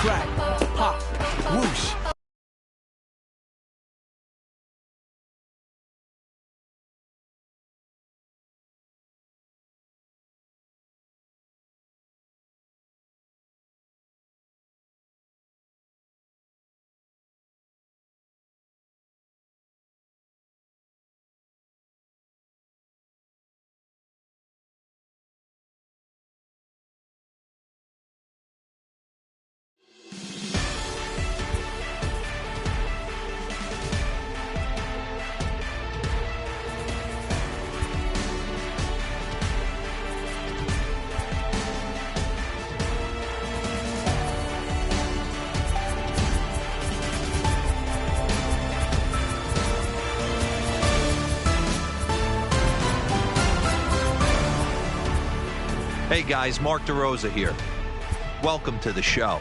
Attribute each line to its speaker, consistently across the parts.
Speaker 1: crack, pop, whoosh.
Speaker 2: Hey guys, Mark DeRosa here. Welcome to the show.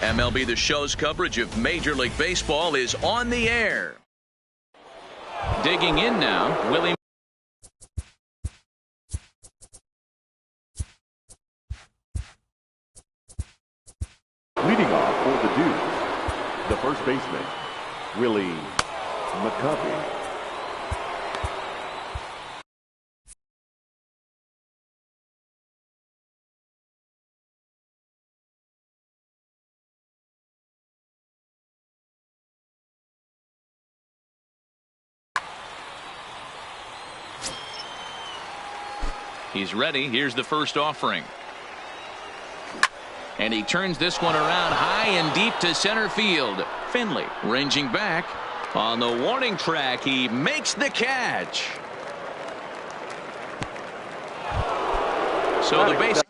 Speaker 3: MLB The Show's coverage of Major League Baseball is on the air. Digging in now, Willie.
Speaker 4: Leading off for the Dukes, the first baseman, Willie McCovey.
Speaker 3: He's ready. Here's the first offering. And he turns this one around high and deep to center field. Finley ranging back. On the warning track, he makes the catch. So the bases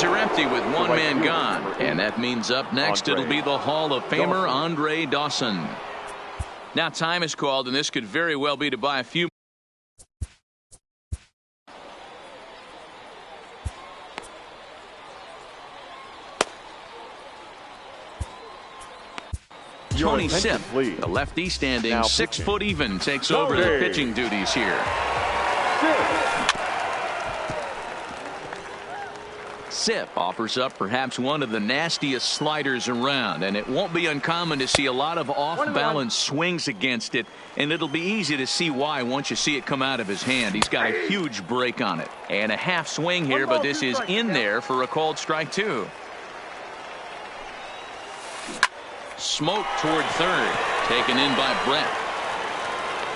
Speaker 3: are empty with one man gone. And that means up next it'll be the Hall of Famer Andre Dawson. Now time is called, and this could very well be to buy a few. Tony Sipp, the lefty standing now 6 foot even, takes over the pitching duties here. Sipp offers up perhaps one of the nastiest sliders around, and it won't be uncommon to see a lot of off-balance swings against it, and it'll be easy to see why once you see it come out of his hand. He's got a huge break on it. And a half swing here, but this is in there for a called strike two. Smoke toward third, taken in by Brett.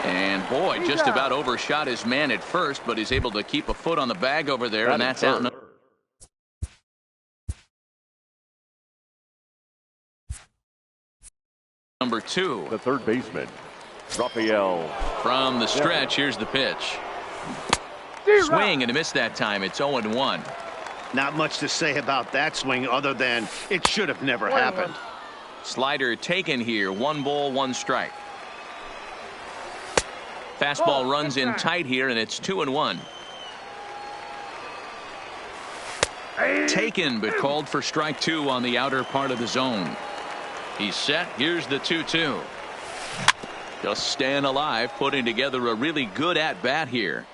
Speaker 3: And boy, just about overshot his man at first, but he's able to keep a foot on the bag over there, and that's out. Number 2.
Speaker 4: The third baseman, Rafael.
Speaker 3: From the stretch, here's the pitch. Swing and a miss that time. It's 0-1.
Speaker 5: Not much to say about that swing other than it should have never happened.
Speaker 3: Slider taken here. 1 ball, 1 strike. Fastball runs in tight here, and it's 2-1. Taken, but called for strike 2 on the outer part of the zone. He's set. Here's the 2-2. Just staying alive, putting together a really good at-bat here.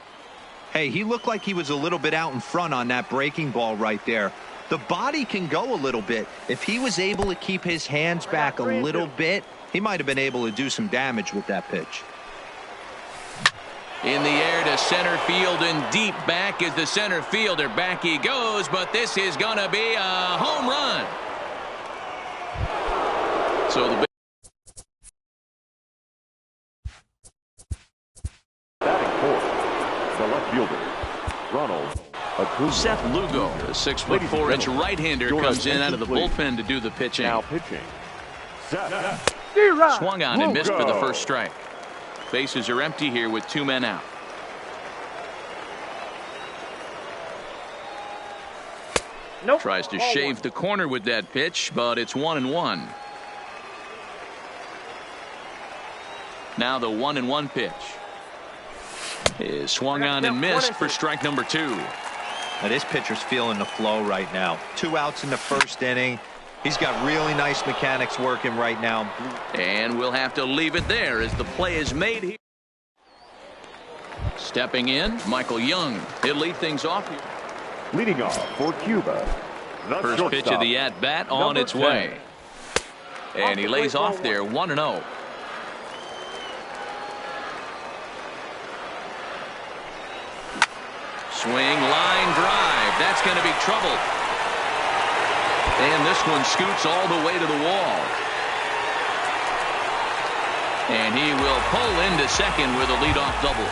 Speaker 2: Hey, he looked like he was a little bit out in front on that breaking ball right there. The body can go a little bit. If he was able to keep his hands back a little bit, he might have been able to do some damage with that pitch.
Speaker 3: In the air to center field, and deep back is the center fielder. Back he goes, but this is going to be a home run. So the
Speaker 4: batting fourth, the left fielder, Ronald Acuna.
Speaker 3: Seth Lugo, the 6'4" right-hander, comes in out of the bullpen to do the pitching.
Speaker 4: Now pitching, Seth.
Speaker 3: Swung on and missed for the first strike. Bases are empty here with 2 men out. Tries to shave the corner with that pitch, but it's 1-1. Now the 1-1 pitch is swung on and missed for strike number 2.
Speaker 2: Now this pitcher's feeling the flow right now. 2 outs in the first inning. He's got really nice mechanics working right now.
Speaker 3: And we'll have to leave it there as the play is made here. Stepping in, Michael Young. He'll lead things off here.
Speaker 4: Leading off for Cuba, the
Speaker 3: first
Speaker 4: shortstop,
Speaker 3: pitch of the at-bat on its way. And he lays off there, 1-0. Swing, line drive. That's going to be trouble. And this one scoots all the way to the wall. And he will pull into second with a leadoff double.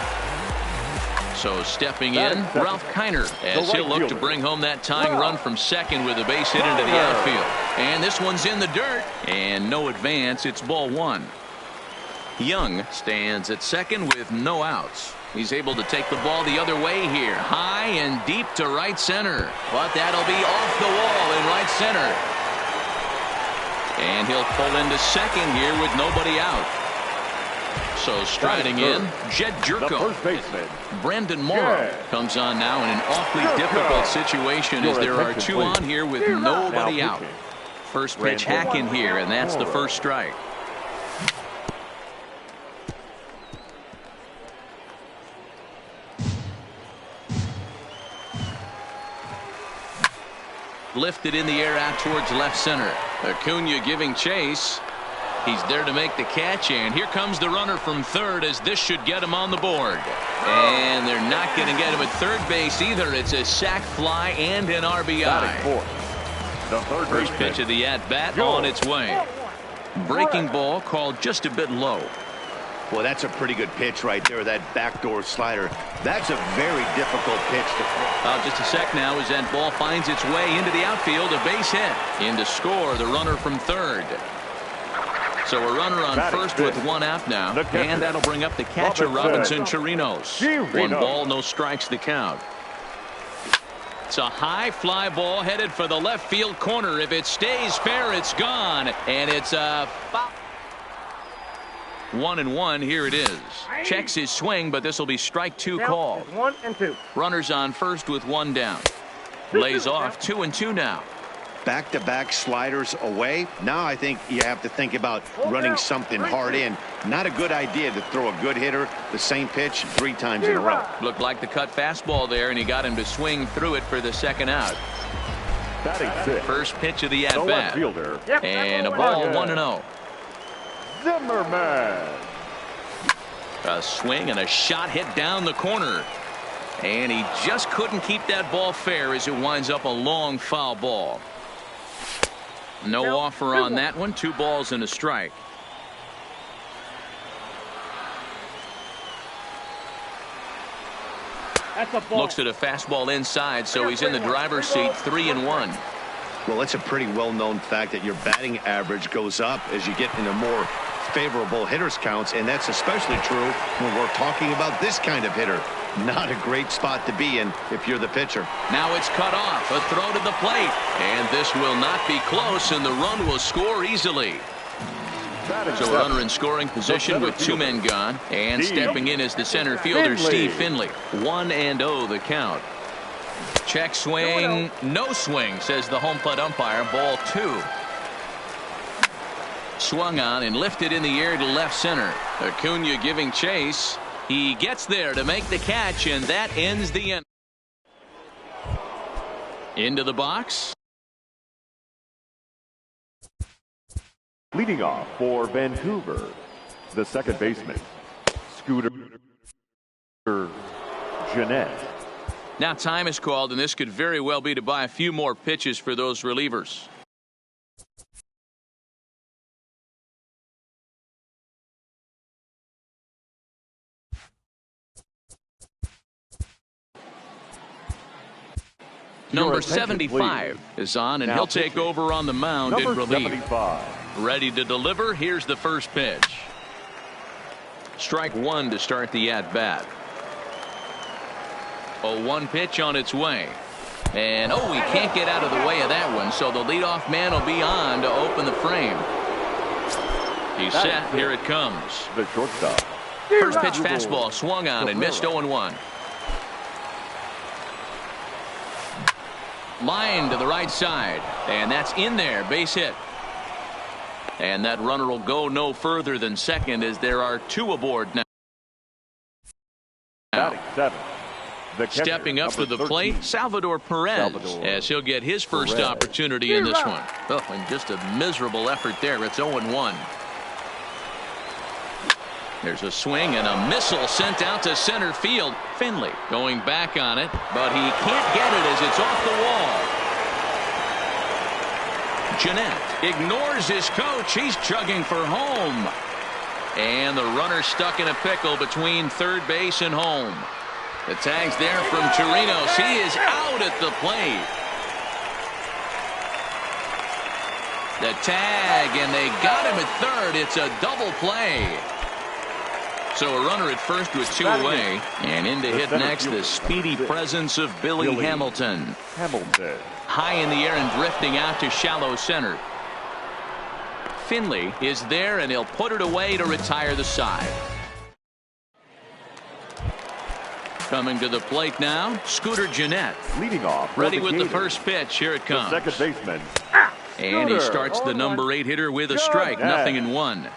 Speaker 3: So stepping in, Ralph Kiner, as he'll look to bring home that tying run from second with a base hit into the outfield. And this one's in the dirt. And no advance. It's ball 1. Young stands at second with no outs. He's able to take the ball the other way here. High and deep to right center. But that'll be off the wall in right center. And he'll pull into second here with nobody out. So striding in, Jed Jerko. Brandon Morrow comes on now in an awfully difficult situation as there are 2 on here with nobody out. First pitch hacking here, and that's the first strike. Lifted in the air out towards left center. Acuna giving chase. He's there to make the catch, and here comes the runner from third, as this should get him on the board. And they're not going to get him at third base either. It's a sac fly and an RBI.
Speaker 4: The
Speaker 3: First pitch of the at-bat on its way. Breaking ball called just a bit low.
Speaker 5: Well, that's a pretty good pitch right there, that backdoor slider. That's a very difficult pitch to throw.
Speaker 3: Just a sec now as that ball finds its way into the outfield. A base hit. In to score, the runner from third. So a runner on first with one out now. And that'll bring up the catcher, Robinson Chirinos. 1 ball, no strikes the count. It's a high fly ball headed for the left field corner. If it stays fair, it's gone. And it's a foul. 1-1. Here it is. Checks his swing, but this will be strike 2 call.
Speaker 6: 1-2.
Speaker 3: Runners on first with 1 down. Lays off 2-2 now.
Speaker 5: Back-to-back sliders away. Now I think you have to think about running something hard in. Not a good idea to throw a good hitter the same pitch 3 times in a row.
Speaker 3: Looked like the cut fastball there, and he got him to swing through it for the second out. First pitch of the at-bat. And a ball 1-0.
Speaker 4: Zimmerman.
Speaker 3: A swing and a shot hit down the corner. And he just couldn't keep that ball fair as it winds up a long foul ball. No offer on that one. 2 balls and a strike. Looks at a fastball inside, so he's in the driver's seat. 3-1.
Speaker 5: Well, it's a pretty well-known fact that your batting average goes up as you get into more favorable hitters counts, and that's especially true when we're talking about this kind of hitter. Not a great spot to be in if you're the pitcher.
Speaker 3: Now it's cut off. A throw to the plate. And this will not be close, and the run will score easily. So a runner in scoring position with 2 men gone. And stepping in is the center fielder, Steve Finley. 1-0 the count. Check swing. No swing, says the home plate umpire. Ball 2. Swung on and lifted in the air to left center. Acuna giving chase. He gets there to make the catch, and that ends the inning. Into the box.
Speaker 4: Leading off for Vancouver, the second baseman, Scooter Gennett.
Speaker 3: Now time is called, and this could very well be to buy a few more pitches for those relievers. Number 75 is on, and he'll take over on the mound in relief. Ready to deliver. Here's the first pitch. Strike 1 to start the at-bat. 0-1 pitch on its way. And, he can't get out of the way of that one, so the leadoff man will be on to open the frame. He's set. Here it comes.
Speaker 4: The shortstop.
Speaker 3: First pitch fastball swung on and missed 0-1. Line to the right side, and that's in there. Base hit. And that runner will go no further than second, as there are 2 aboard now. Stepping up to the plate, Salvador Perez, as he'll get his first opportunity in this one. And just a miserable effort there. It's 0-1. There's a swing and a missile sent out to center field. Finley going back on it, but he can't get it as it's off the wall. Gennett ignores his coach. He's chugging for home. And the runner stuck in a pickle between third base and home. The tag's there from Chirinos. He is out at the plate. The tag, and they got him at third. It's a double play. So a runner at first with 2 away, and in to hit next the speedy presence of Billy Hamilton. High in the air and drifting out to shallow center. Finley is there, and he'll put it away to retire the side. Coming to the plate now, Scooter Gennett.
Speaker 4: Leading off.
Speaker 3: Ready with the first pitch. Here it comes.
Speaker 4: The second baseman,
Speaker 3: And he starts the number 8 hitter with a strike. 0-1.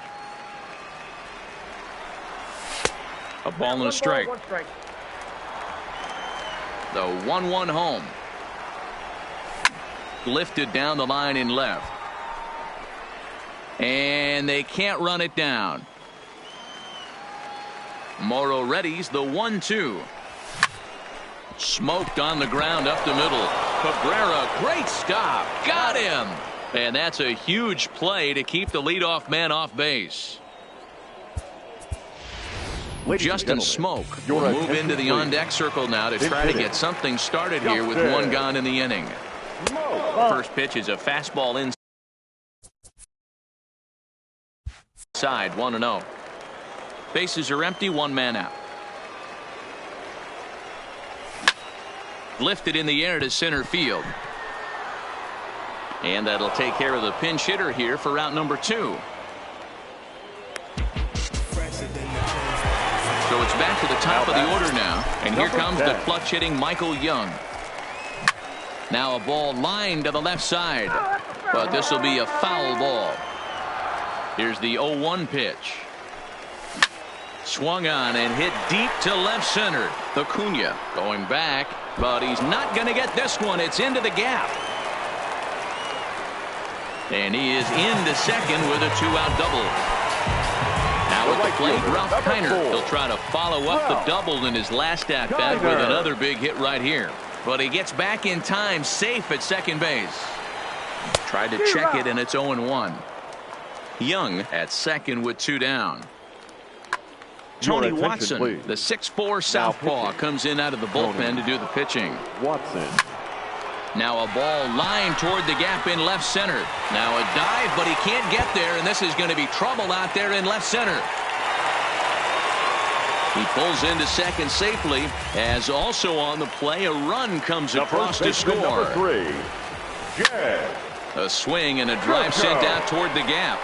Speaker 3: A ball and a strike. The 1-1 home. Lifted down the line in left. And they can't run it down. Morrow readies the 1-2. Smoked on the ground up the middle. Cabrera, great stop. Got him. And that's a huge play to keep the leadoff man off base. Justin Smoke will move into the on-deck circle now to try to get something started here with one gone in the inning. First pitch is a fastball inside, 1-0. Bases are empty, one man out. Lifted in the air to center field. And that'll take care of the pinch hitter here for out number 2. So it's back to the top of the order now. And here comes the clutch hitting Michael Young. Now a ball lined to the left side. But this will be a foul ball. Here's the 0-1 pitch. Swung on and hit deep to left center. Acuna going back, but he's not going to get this one. It's into the gap. And he is into second with a 2-out double. Now at the plate, Ralph Kiner. He'll try to follow up the double in his last at-bat with another big hit right here. But he gets back in time, safe at second base. Tried to check it, and it's 0-1. Young at second with 2 down. Tony Watson, the 6'4" southpaw, comes in out of the bullpen to do the pitching.
Speaker 4: Watson.
Speaker 3: Now a ball lined toward the gap in left center. Now a dive, but he can't get there, and this is going to be trouble out there in left center. He pulls into second safely, as also on the play a run comes across to score.
Speaker 4: Number 3, Jed.
Speaker 3: A swing and a drive sent out toward the gap.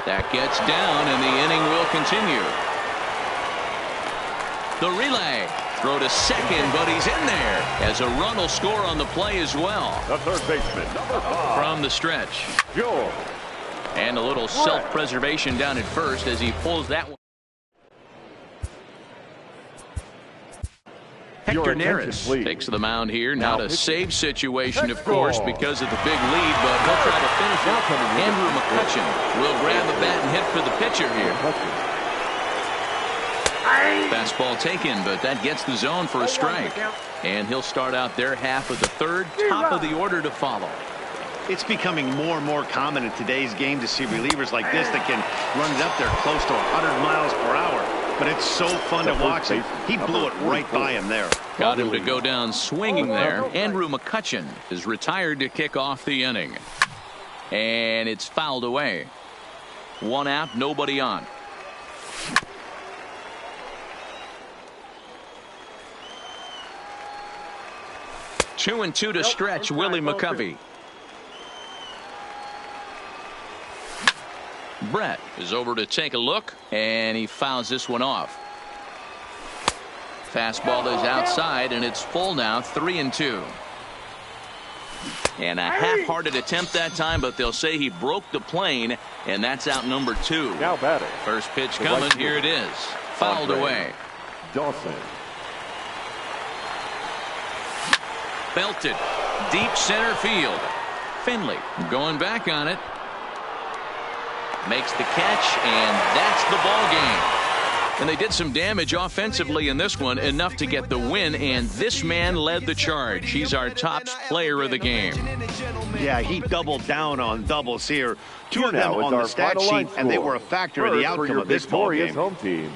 Speaker 3: That gets down, and the inning will continue. The relay. Throw to second, but he's in there, as a run will score on the play as well.
Speaker 4: The third baseman, number 5.
Speaker 3: From the stretch.
Speaker 4: George.
Speaker 3: And a little self-preservation down at first as he pulls that one. Hector Neris takes the mound here. Not a save situation, of course, because of the big lead, but he'll try to finish it. Andrew McCutchen will grab the bat and hit for the pitcher here. Fastball taken, but that gets the zone for a strike. And he'll start out their half of the third, top of the order to follow.
Speaker 5: It's becoming more and more common in today's game to see relievers like this that can run it up there close to 100 miles per hour. But it's so fun to watch him. He blew it right by him there.
Speaker 3: Got him to go down swinging there. Andrew McCutchen is retired to kick off the inning. And it's fouled away. 1 out, nobody on. Two and two to stretch Willie McCovey. Brett is over to take a look, and he fouls this one off. Fastball is outside, and it's full now, 3-2. And a half-hearted attempt that time, but they'll say he broke the plane, and that's out number 2.
Speaker 4: Now batting.
Speaker 3: First pitch coming, here it is. Fouled away.
Speaker 4: Dawson.
Speaker 3: Belted. Deep center field. Finley going back on it. Makes the catch, and that's the ball game. And they did some damage offensively in this one, enough to get the win, and this man led the charge. He's our top player of the game.
Speaker 5: Yeah, he doubled down on doubles here. 2 of them on the stat sheet, and they were a factor in the outcome of this ball game.
Speaker 4: Home team.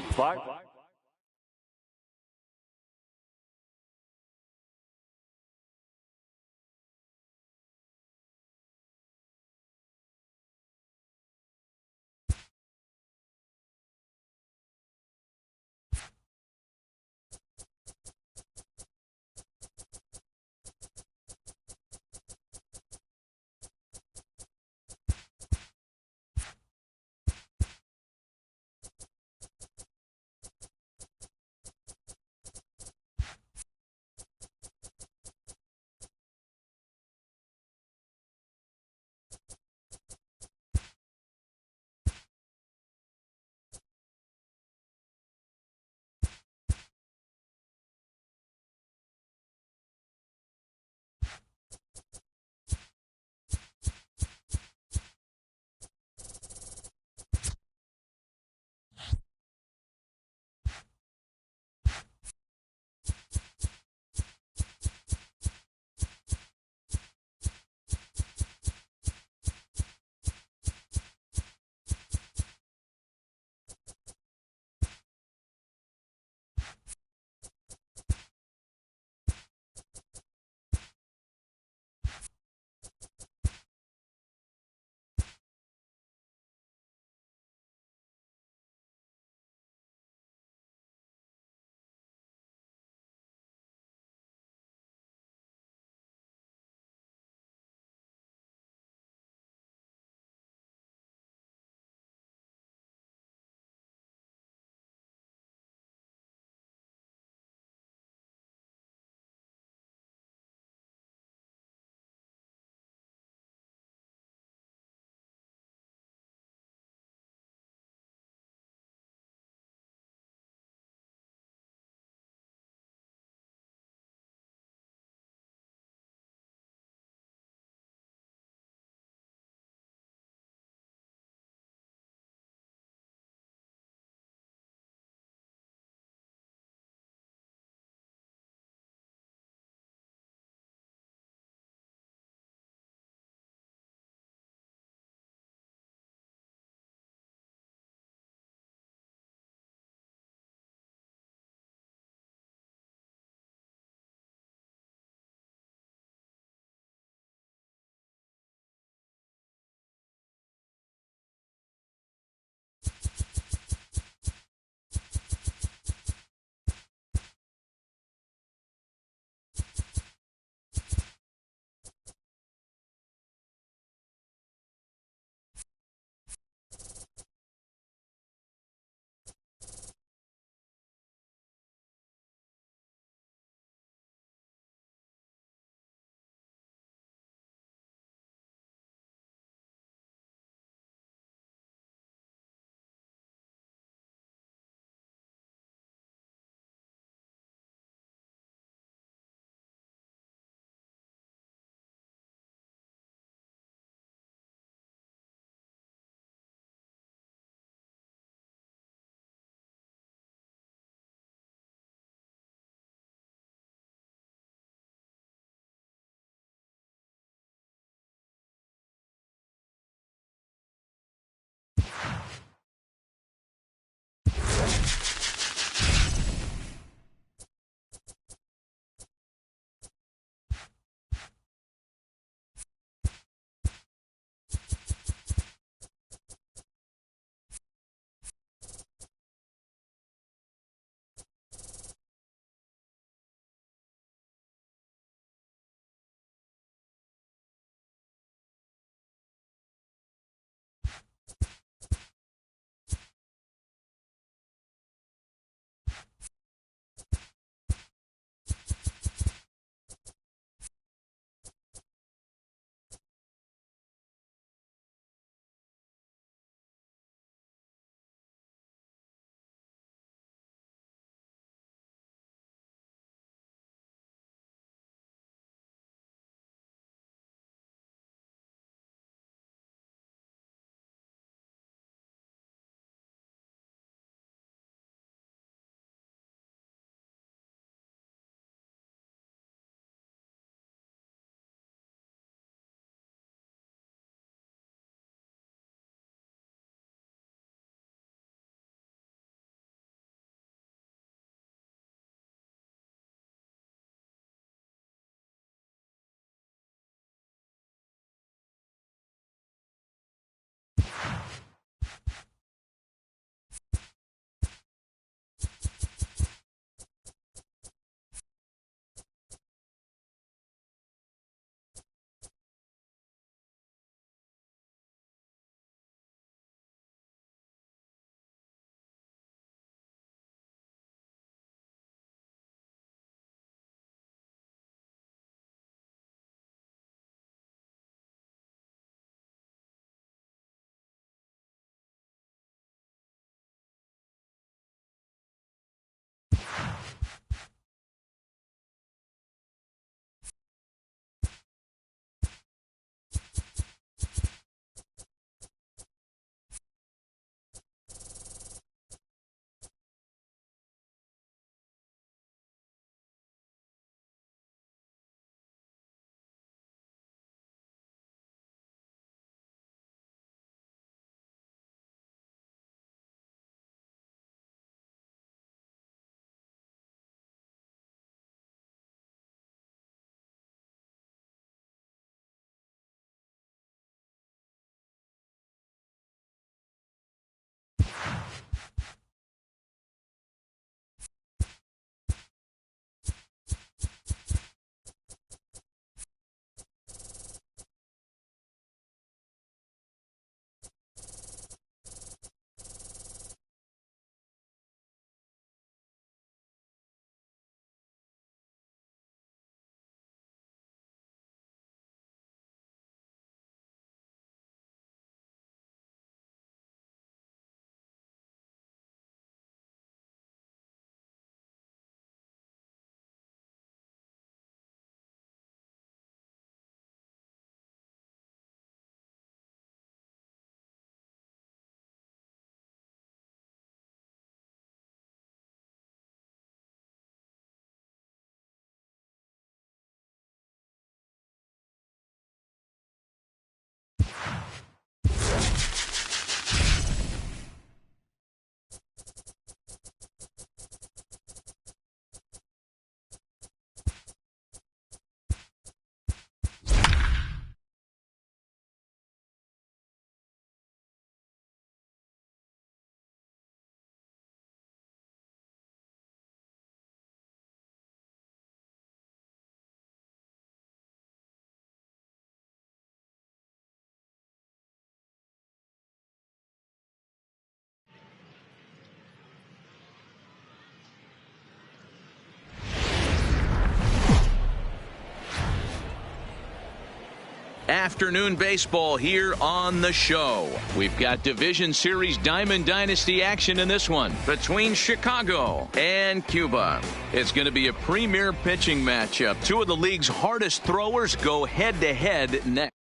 Speaker 3: Afternoon baseball here on the show. We've got Division Series Diamond Dynasty action in this one between Chicago and Cuba. It's going to be a premier pitching matchup. Two of the league's hardest throwers go head-to-head next.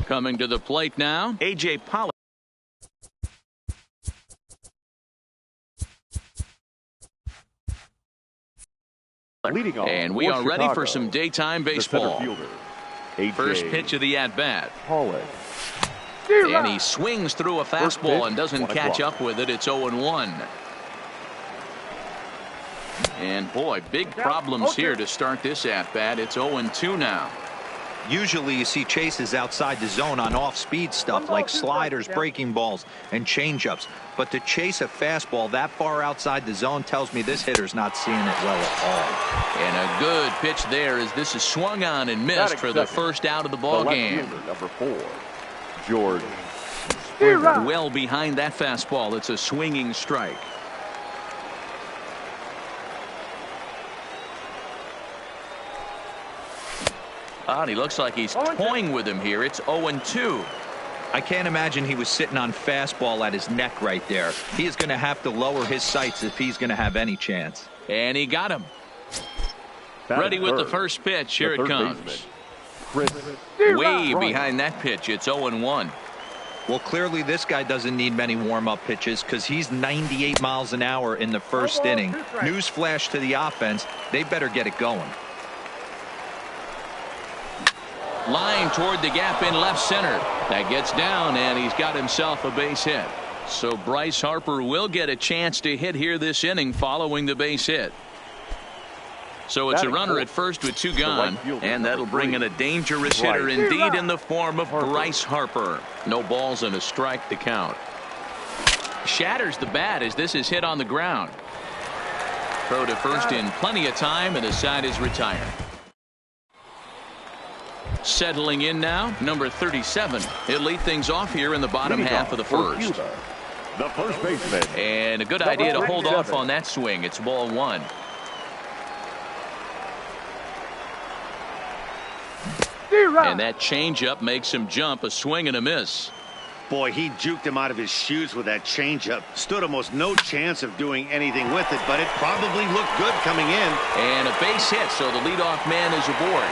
Speaker 3: Coming to the plate now, A.J. Pollock.
Speaker 4: Leading off
Speaker 3: And we
Speaker 4: for
Speaker 3: are ready
Speaker 4: Chicago,
Speaker 3: for some daytime baseball.
Speaker 4: the center fielder, A.J.
Speaker 3: First pitch of the at-bat.
Speaker 4: Pollock.
Speaker 3: And he swings through a
Speaker 4: First
Speaker 3: fastball
Speaker 4: pitch,
Speaker 3: and doesn't
Speaker 4: 1
Speaker 3: catch
Speaker 4: o'clock.
Speaker 3: up with it. It's 0-1. And boy, big problems here to start this at-bat. It's 0-2 now.
Speaker 2: Usually you see chases outside the zone on off-speed stuff like sliders, breaking balls, and changeups. But to chase a fastball that far outside the zone tells me this hitter's not seeing it well at all.
Speaker 3: And a good pitch there as this is swung on and missed for the first out of the ball game.
Speaker 4: Number 4, George.
Speaker 3: Well behind that fastball. It's a swinging strike. And he looks like he's toying with him here. It's 0-2.
Speaker 2: I can't imagine he was sitting on fastball at his neck right there. He is going to have to lower his sights if he's going to have any chance.
Speaker 3: And he got him. Ready with the first pitch. Here it comes. Way behind that pitch. It's 0-1.
Speaker 2: Well, clearly this guy doesn't need many warm-up pitches because he's 98 miles an hour in the first inning. Newsflash to the offense. They better get it going.
Speaker 3: Line toward the gap in left center. That gets down, and he's got himself a base hit. So Bryce Harper will get a chance to hit here this inning following the base hit. So it's a runner at first with 2 gone, and that'll bring in a dangerous hitter indeed in the form of Bryce Harper. No balls and a strike to count. Shatters the bat as this is hit on the ground. Throw to first in plenty of time, and the side is retired. Settling in now, number 37. He'll lead things off here in the bottom half of the first.
Speaker 4: The first baseman.
Speaker 3: And a good idea to hold off on that swing. It's ball 1. And that changeup makes him jump. A swing and a miss.
Speaker 5: Boy, he juked him out of his shoes with that changeup. Stood almost no chance of doing anything with it, but it probably looked good coming in.
Speaker 3: And a base hit, so the leadoff man is aboard.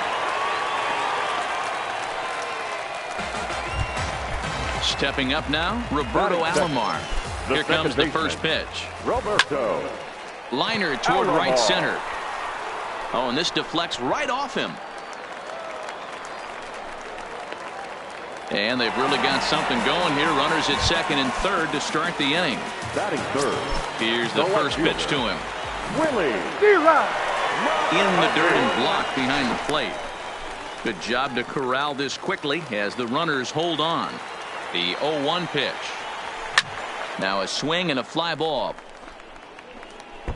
Speaker 3: Stepping up now, Roberto Alomar. Here comes the first pitch.
Speaker 4: Roberto.
Speaker 3: Liner toward right center. Oh, and this deflects right off him. And they've really got something going here. Runners at second and third to start the inning.
Speaker 4: Batting third.
Speaker 3: Here's the first pitch to him.
Speaker 4: Willie.
Speaker 3: In the dirt and blocked behind the plate. Good job to corral this quickly as the runners hold on. The 0-1 pitch. Now a swing and a fly ball.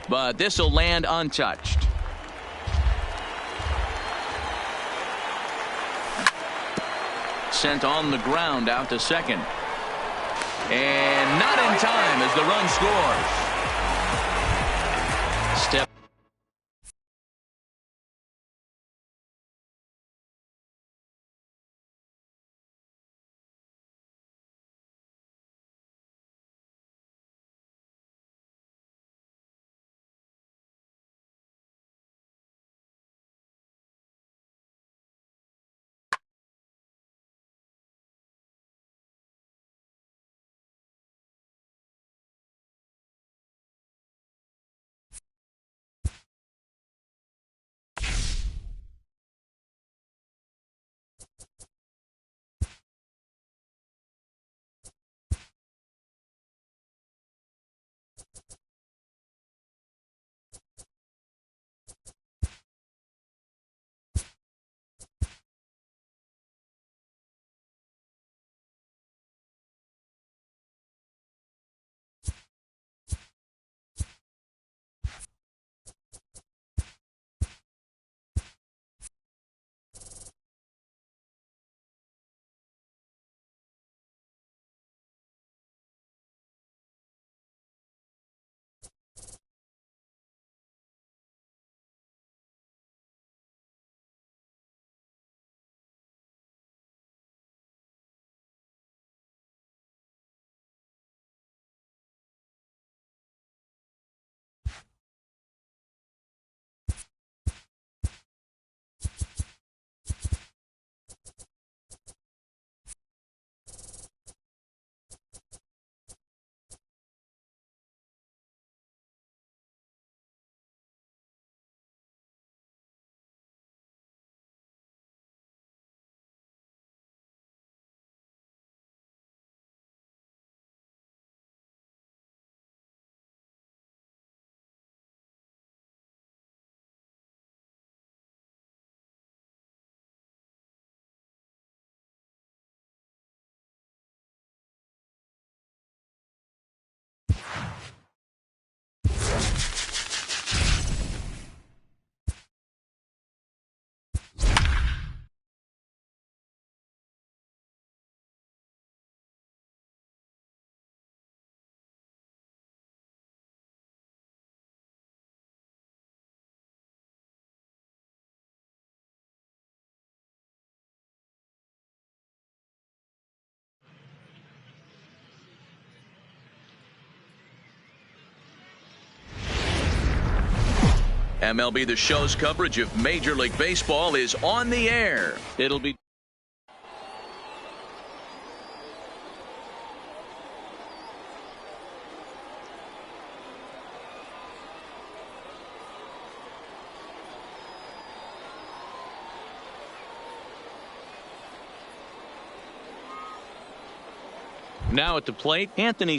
Speaker 3: But this will land untouched. Sent on the ground out to second. And not in time as the run scores. Step MLB The Show's coverage of Major League Baseball is on the air. It'll be now at the plate, Anthony.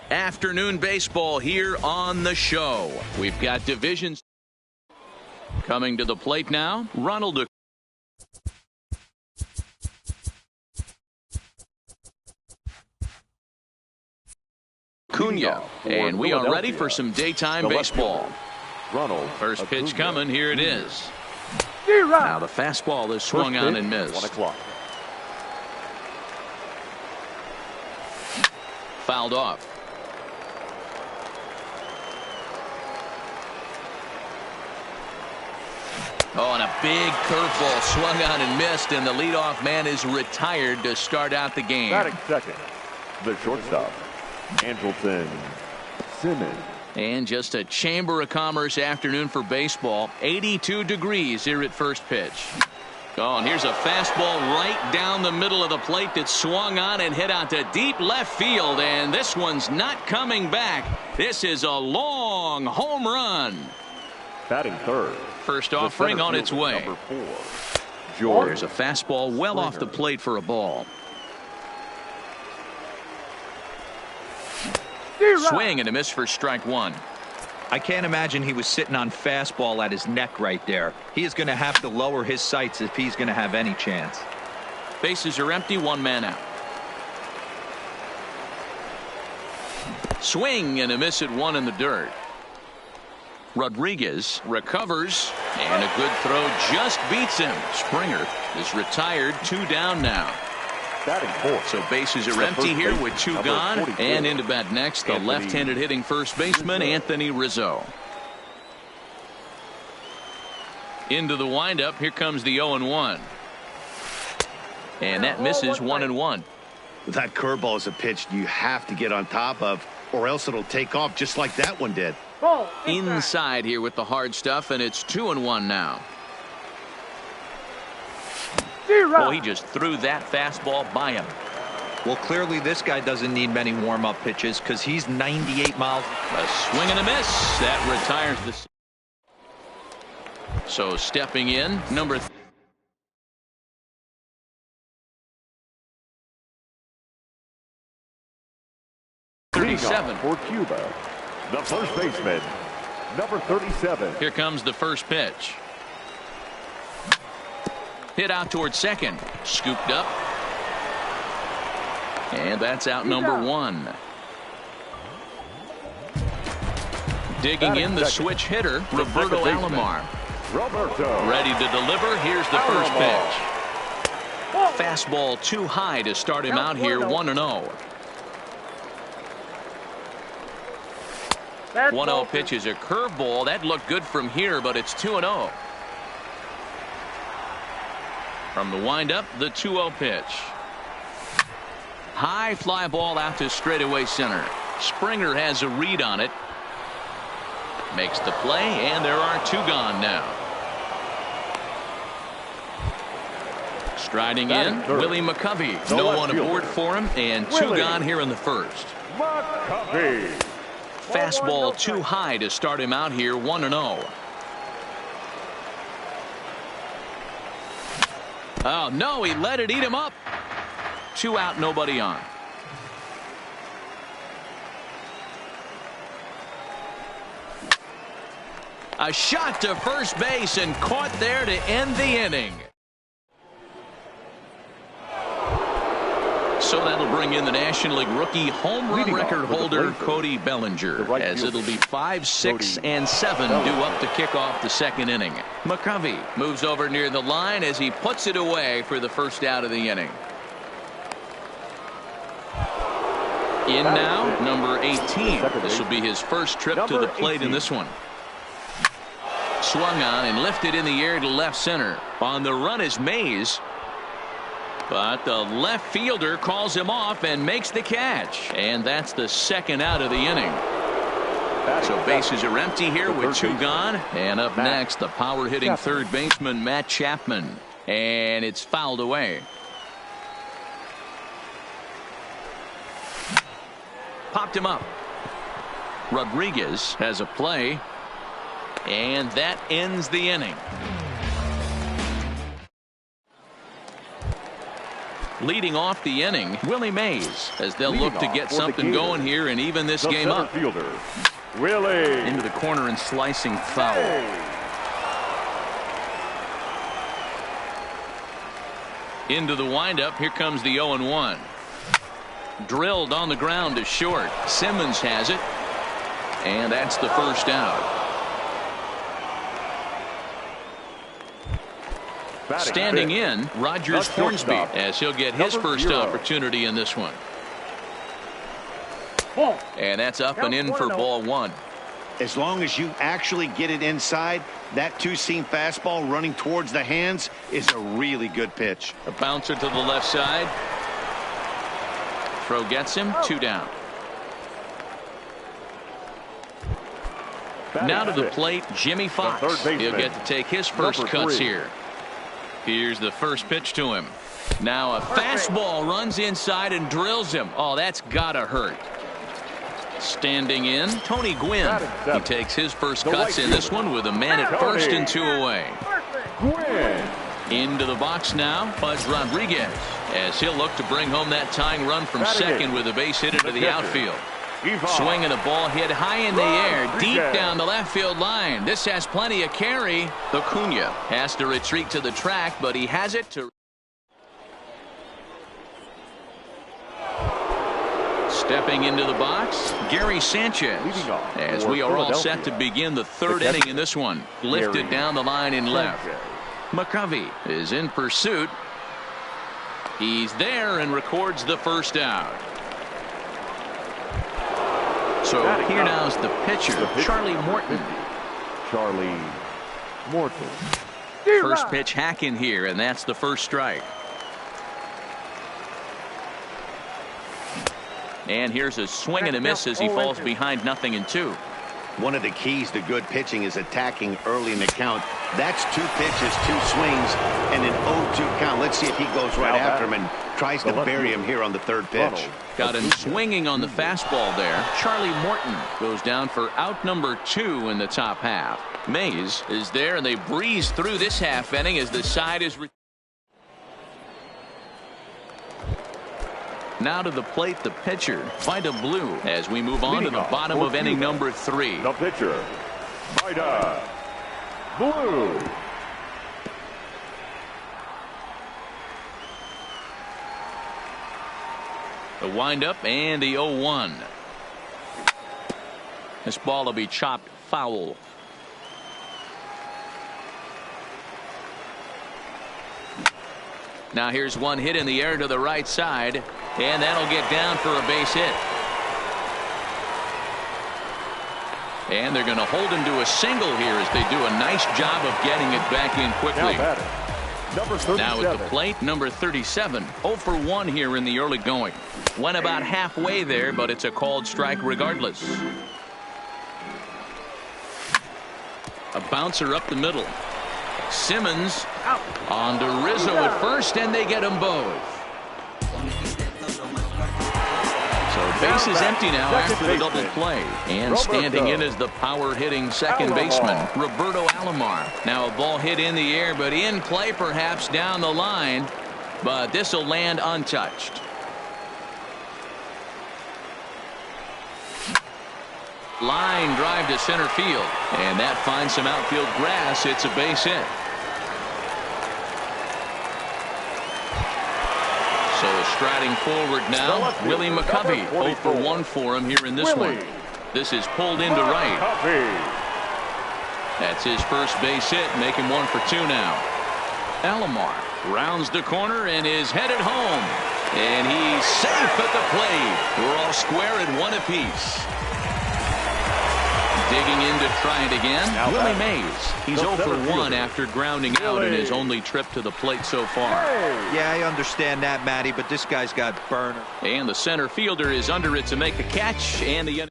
Speaker 3: Afternoon baseball here on the show. We've got divisions coming to the plate now. Ronald Acuna, and we are ready for some daytime baseball.
Speaker 4: Ronald
Speaker 3: First pitch
Speaker 4: Acuna.
Speaker 3: coming. Here it is. Now the fastball is swung on and missed.
Speaker 4: 1 o'clock.
Speaker 3: Fouled off. Oh, and a big curveball swung on and missed, and the leadoff man is retired to start out the game.
Speaker 4: Batting second, the shortstop, Andrelton Simmons.
Speaker 3: And just a Chamber of Commerce afternoon for baseball. 82 degrees here at first pitch. Oh, and here's a fastball right down the middle of the plate that swung on and hit out to deep left field, and this one's not coming back. This is a long home run.
Speaker 4: Batting third.
Speaker 3: First offering on its way.
Speaker 4: Number 4, George.
Speaker 3: There's a fastball well off the plate for a ball. Swing and a miss for strike one.
Speaker 2: I can't imagine he was sitting on fastball at his neck right there. He is going to have to lower his sights if he's going to have any chance.
Speaker 3: Bases are empty, one man out. Swing and a miss at one in the dirt. Rodriguez recovers, and a good throw just beats him. Springer is retired, 2 down now.
Speaker 4: Batting fourth.
Speaker 3: So bases are empty here with 2 gone.
Speaker 4: 44.
Speaker 3: And into bat next, the left-handed hitting first baseman, Anthony Rizzo. Into the windup, here comes the 0-1. And that misses 1-1.
Speaker 5: That curveball is a pitch you have to get on top of, or else it'll take off just like that one did.
Speaker 3: Inside here with the hard stuff, and it's 2-1 now. Oh, he just threw that fastball by him.
Speaker 2: Well, clearly this guy doesn't need many warm-up pitches because he's 98 miles.
Speaker 3: A swing and a miss. That retires the. So stepping in, number 37.
Speaker 4: For Cuba, the first baseman, Number 37.
Speaker 3: Here comes the first pitch. Hit out towards second. Scooped up. And that's out number 1. Digging in the switch hitter, Roberto Alomar. Ready to deliver. Here's the first pitch. Fastball too high to start him out here 1-0. 1-0 pitch is a curveball. That looked good from here, but it's 2-0. From the windup, the 2-0 pitch. High fly ball out to straightaway center. Springer has a read on it. Makes the play, and there are 2 gone now. Striding in, Willie McCovey. No one aboard for him, and 2 gone here in the first.
Speaker 4: McCovey.
Speaker 3: Fastball too high to start him out here 1-0. Oh, no, he let it eat him up. 2 out, nobody on. A shot to first base and caught there to end the inning. So that'll bring in the National League rookie home run record holder Cody Bellinger, as it'll be 5, 6, and 7 due up to kick off the second inning. McCovey moves over near the line as he puts it away for the first out of the inning. In now, number 18. This will be his first trip to the plate in this one. Swung on and lifted in the air to left center. On the run is Mays. But the left fielder calls him off and makes the catch. And that's the second out of the inning. So bases are empty here with 2 gone. And up next, the power-hitting third baseman, Matt Chapman. And it's fouled away. Popped him up. Rodriguez has a play. And that ends the inning. Leading off the inning, Willie Mays, as they'll look to get something going here and even this game up.
Speaker 4: Fielder, Willie.
Speaker 3: Into the corner and slicing foul. Into the windup. Here comes the 0-1. Drilled on the ground to short. Simmons has it. And that's the first out. Standing in, Rogers Hornsby, as he'll get his first opportunity in this one. And that's up and in for ball 1.
Speaker 5: As long as you actually get it inside, that 2-seam fastball running towards the hands is a really good pitch.
Speaker 3: A bouncer to the left side. Throw gets him. 2 down. Now to the plate, Jimmy Fox. He'll get to take his first cuts here. Here's the first pitch to him. Now a fastball runs inside and drills him. Oh, that's gotta hurt. Standing in, Tony Gwynn. He takes his first cuts in this one with a man at first and 2 away. Into the box now, Buzz Rodriguez, as he'll look to bring home that tying run from second with a base hit into the outfield. Swinging the ball hit high in the air, deep down the left field line. This has plenty of carry. Acuna has to retreat to the track, but he has it to. Stepping into the box, Gary Sanchez, as we are all set to begin the third inning in this one. Lifted down the line in left. McCovey is in pursuit. He's there and records the first out. So here now is the pitcher, Charlie Morton. First pitch hack in here, and that's the first strike. And here's a swing and a miss as he falls behind 0-2.
Speaker 5: One of the keys to good pitching is attacking early in the count. That's 2 pitches, 2 swings, and an 0-2 count. Let's see if he goes right after him and tries to bury him here on the third pitch.
Speaker 3: Got him swinging on the fastball there. Charlie Morton goes down for out number 2 in the top half. Mays is there, and they breeze through this half inning as the side is. Now to the plate, the pitcher, Vida Blue, as we move on to the bottom of inning number 3.
Speaker 4: The pitcher, Vida Blue.
Speaker 3: The windup and the 0-1. This ball will be chopped foul. Now here's one hit in the air to the right side, and that'll get down for a base hit. And they're going to hold him to a single here as they do a nice job of getting it back in quickly. Now at the plate, number 37. 0 for 1 here in the early going. Went about halfway there, but it's a called strike regardless. A bouncer up the middle. Simmons out on to Rizzo at first, and they get them both. So base is empty now after the double play. And standing in is the power-hitting second baseman, Roberto Alomar. Now a ball hit in the air, but in play perhaps down the line. But this will land untouched. Line drive to center field. And that finds some outfield grass. It's a base hit. So striding forward now, Willie McCovey. 0 for 1 for him here in this one. This is pulled into right. That's his first base hit, making 1 for 2 now. Alomar rounds the corner and is headed home. And he's safe at the plate. We're all square at 1 apiece. Digging in to try it again, Willie Mays. He's 0 for 1 after grounding out in his only trip to the plate so far.
Speaker 2: Yeah, I understand that, Matty, but this guy's got burner.
Speaker 3: And the center fielder is under it to make the catch. And the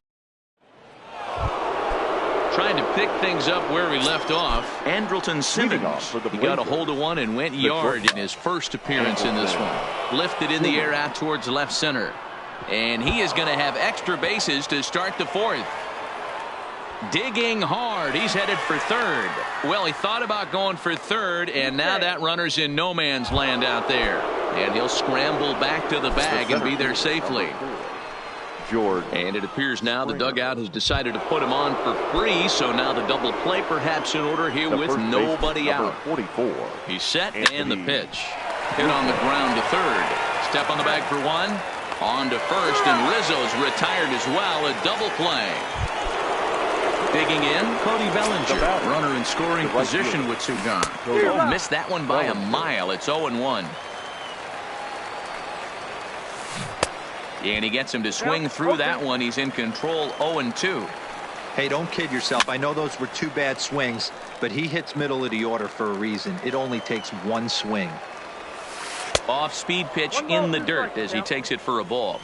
Speaker 3: trying to pick things up where we left off. Andrelton Simmons. He got a hold of one and went yard in his first appearance in this one. Lifted in the air out towards left center. And he is going to have extra bases to start the 4th. Digging hard. He's headed for 3rd. Well, he thought about going for 3rd, and now that runner's in no man's land out there. And he'll scramble back to the bag and be there safely. And it appears now the dugout has decided to put him on for free, so now the double play perhaps in order here with nobody out.
Speaker 4: 44.
Speaker 3: He's set, and the pitch. Hit on the ground to 3rd. Step on the bag for 1. On to 1st, and Rizzo's retired as well. A double play. Digging in, Cody Bellinger, runner in scoring position with 2 gone. Missed that one by a mile. It's 0-1. And he gets him to swing through that one. He's in control. 0-2.
Speaker 2: Hey, don't kid yourself. I know those were 2 bad swings, but he hits middle of the order for a reason. It only takes 1 swing.
Speaker 3: Off-speed pitch in the dirt as he takes it for a ball.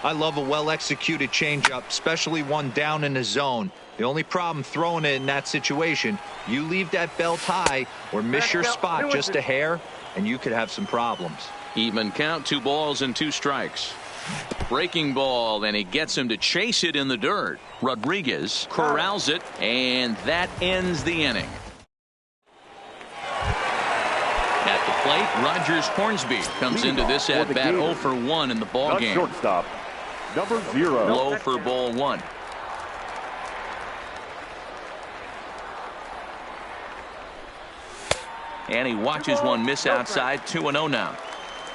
Speaker 2: I love a well-executed changeup, especially one down in the zone. The only problem throwing it in that situation, you leave that belt high or miss your spot just a hair, and you could have some problems.
Speaker 3: Even count, 2 balls and 2 strikes. Breaking ball, and he gets him to chase it in the dirt. Rodriguez corrals it, and that ends the inning. At the plate, Rogers Hornsby comes into this at bat 0 for 1 in the ball game.
Speaker 4: Shortstop, number 0.
Speaker 3: Low for ball 1. And he watches one miss outside. 2-0 now.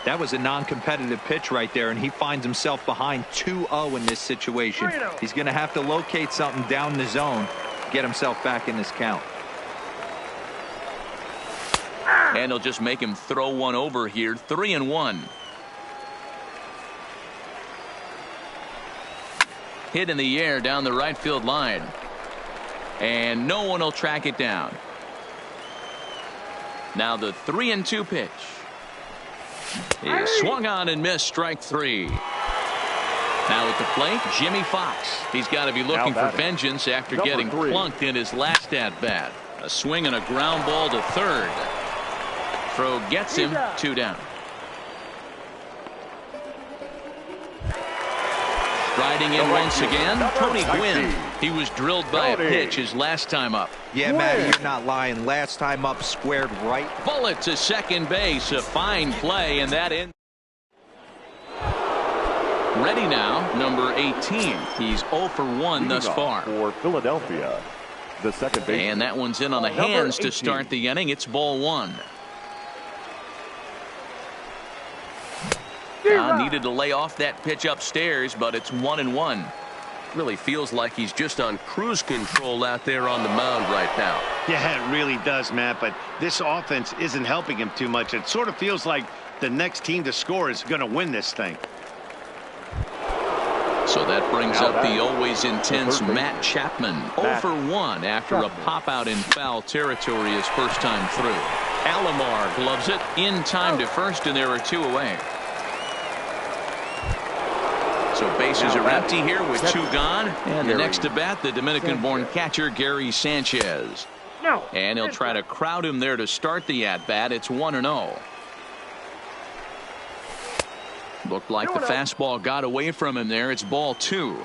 Speaker 2: That was a non-competitive pitch right there, and he finds himself behind 2-0 in this situation. He's going to have to locate something down the zone, get himself back in this count.
Speaker 3: And he'll just make him throw one over here. 3-1. Hit in the air down the right field line. And no one will track it down. Now the 3-2 pitch. He swung on and missed, strike 3. Now at the plate, Jimmy Fox. He's got to be looking for vengeance after getting plunked in his last at-bat. A swing and a ground ball to 3rd. Throw gets him 2 down. Striding in once again, Tony Gwynn. He was drilled by a pitch his last time up.
Speaker 2: Yeah, Matty, you're not lying. Last time up, squared right.
Speaker 3: Bullet to second base. A fine play, and that ends. Ready now, number 18. He's 0 for 1 thus far.
Speaker 4: For Philadelphia, the second baseman.
Speaker 3: And that one's in on the
Speaker 4: Number
Speaker 3: hands to
Speaker 4: 18.
Speaker 3: start the inning. It's ball one. Needed to lay off that pitch upstairs, but it's 1-1.
Speaker 6: Really feels like he's just on cruise control out there on the mound right now.
Speaker 5: Yeah, it really does, Matt, but this offense isn't helping him too much. It sort of feels like the next team to score is going to win this thing.
Speaker 3: So that brings up the always intense Matt Chapman. 0 for 1 after a pop out in foul territory his first time through. Alomar gloves it in time to first, and there are 2 away. So bases are empty here with 2 gone. And the next to bat, the Dominican-born catcher Gary Sanchez. And he'll try to crowd him there to start the at-bat. It's 1-0. Looked like the fastball got away from him there. It's ball 2.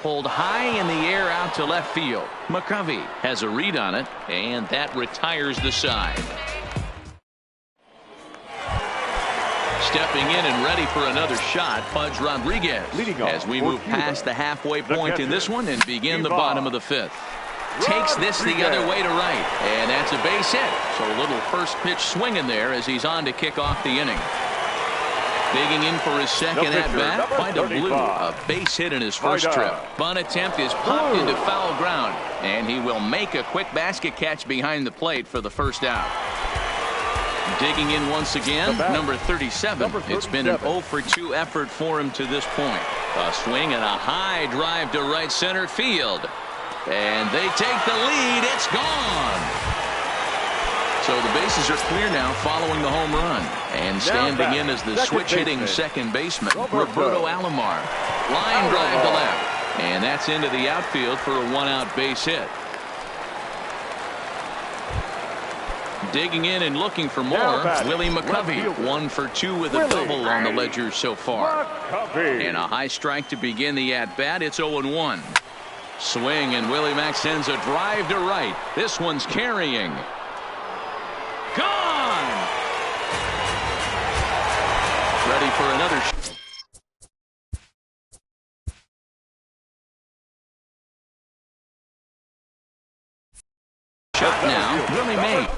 Speaker 3: Pulled high in the air out to left field. McCovey has a read on it, and that retires the side. Stepping in and ready for another shot, Pudge Rodriguez, as we move past the halfway point in this one and begin the bottom of the 5th. Takes this the other way to right, and that's a base hit. So a little first pitch swing in there as he's on to kick off the inning. Digging in for his second at-bat by the Blue. A base hit in his first trip. Bunt attempt is popped into foul ground, and he will make a quick basket catch behind the plate for the first out. Digging in once again, number 37. It's been an 0 for 2 effort for him to this point. A swing and a high drive to right center field. And they take the lead. It's gone. So the bases are clear now following the home run. And standing in as the switch-hitting second baseman, Roberto Alomar. Line drive to left. And that's into the outfield for a 1-out base hit. Digging in and looking for more, Willie McCovey. 1 for 2 with a double on the ledger so far. And a high strike to begin the at-bat. It's 0-1. Swing, and Willie Mack sends a drive to right. This one's carrying. Gone! Ready for another shot now. Willie Mays.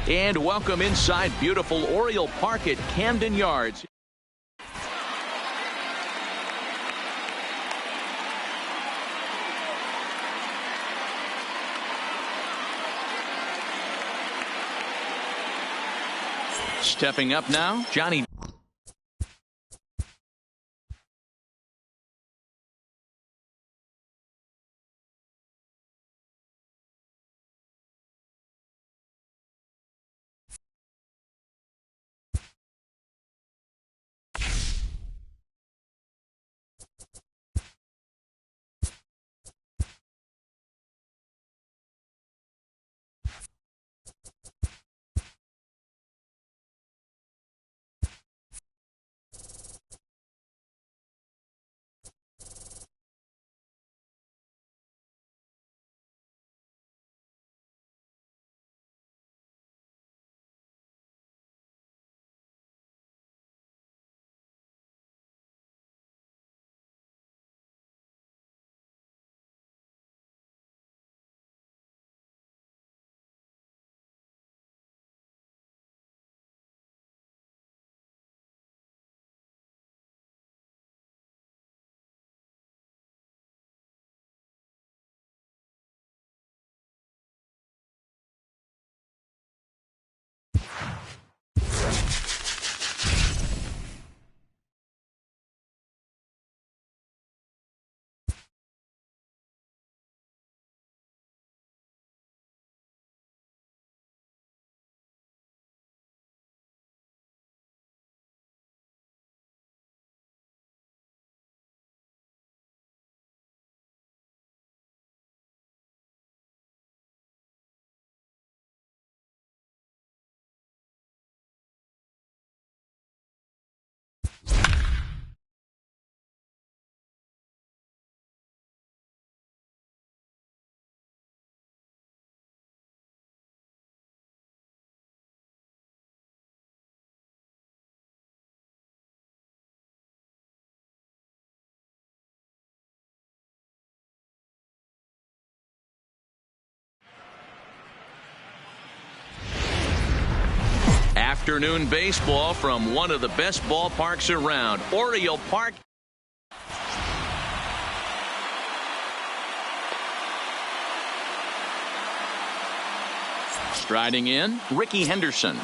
Speaker 3: And welcome inside beautiful Oriole Park at Camden Yards. Stepping up now, Johnny. Afternoon baseball from one of the best ballparks around, Oriole Park. Striding in, Ricky Henderson.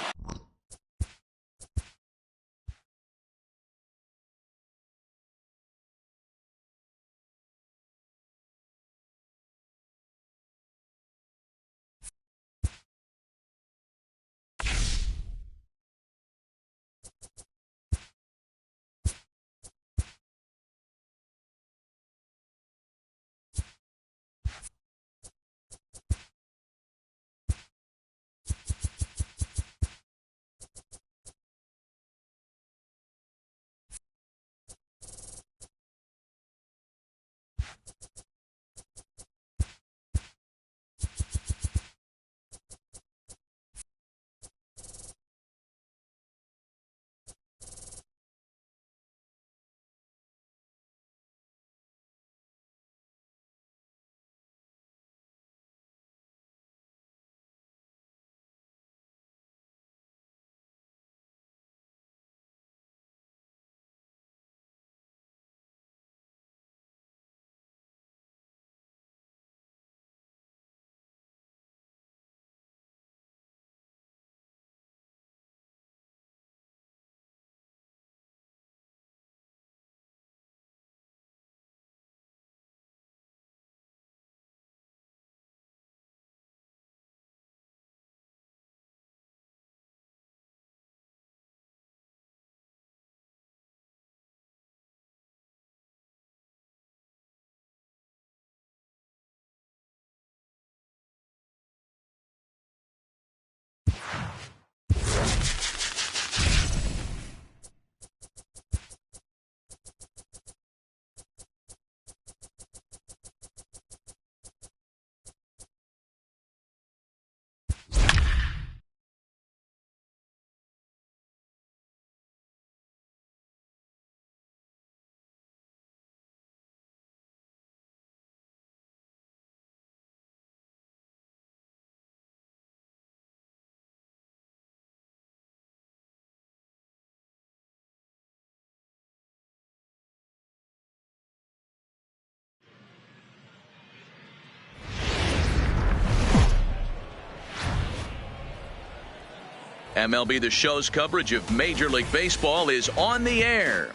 Speaker 3: MLB The Show's coverage of Major League Baseball is on the air.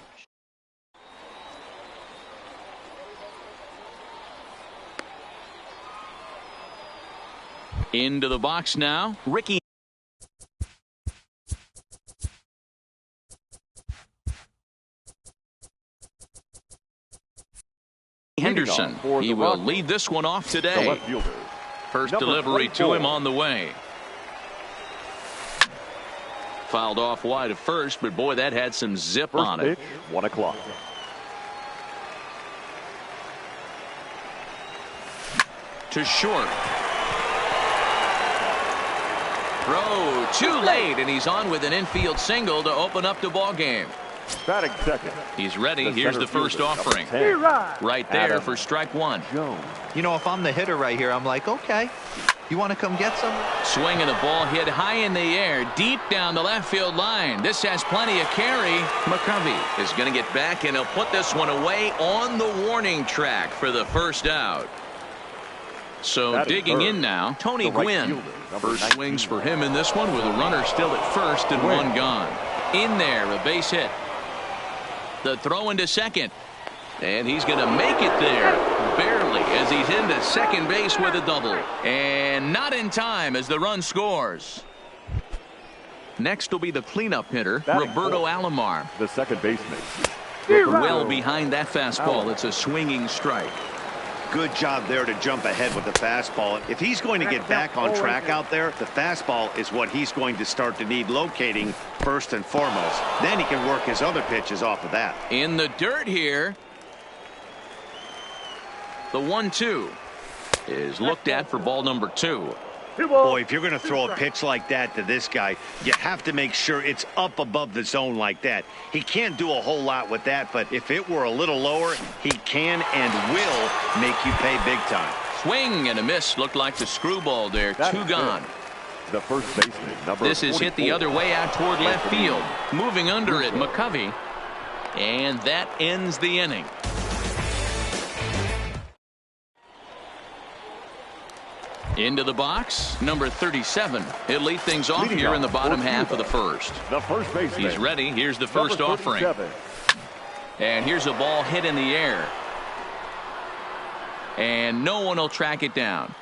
Speaker 3: Into the box now, Ricky Henderson. He will lead this one off today. First delivery to him on the way. Fouled off wide at first, but boy, that had some zip on it.
Speaker 4: 1 o'clock.
Speaker 3: To short. Throw too late, and he's on with an infield single to open up the ball game.
Speaker 4: Batting second.
Speaker 3: He's ready. Here's the first offering. Right there for strike one.
Speaker 2: You know, if I'm the hitter right here, I'm like, okay, you want to come get some?
Speaker 3: Swinging the ball hit high in the air, deep down the left field line. This has plenty of carry. McCovey is going to get back, and he'll put this one away on the warning track for the first out. So digging in now, Tony Gwynn. First swings for him in this one with a runner still at first and one gone. In there, a base hit. The throw into second. And he's going to make it there. Barely, as he's into second base with a double. And not in time as the run scores. Next will be the cleanup hitter, Roberto Alomar.
Speaker 4: The second baseman.
Speaker 3: Well behind that fastball. It's a swinging strike.
Speaker 5: Good job there to jump ahead with the fastball. If he's going to get back on track out there, the fastball is what he's going to start to need locating first and foremost. Then he can work his other pitches off of that.
Speaker 3: In the dirt here. The 1-2 is looked at for ball number 2.
Speaker 5: Boy, if you're going to throw a pitch like that to this guy, you have to make sure it's up above the zone like that. He can't do a whole lot with that, but if it were a little lower, he can and will make you pay big time.
Speaker 3: Swing and a miss. Looked like the screwball there. Two gone.
Speaker 4: The first baseman, number
Speaker 3: This is
Speaker 4: 44.
Speaker 3: hit the other way out toward left field. Moving under it, McCovey. And that ends the inning. Into the box, number 37. He'll lead things off here in the bottom half of the first.
Speaker 4: The first baseman.
Speaker 3: He's ready. Here's the first offering. And here's a ball hit in the air. And no one will track it down.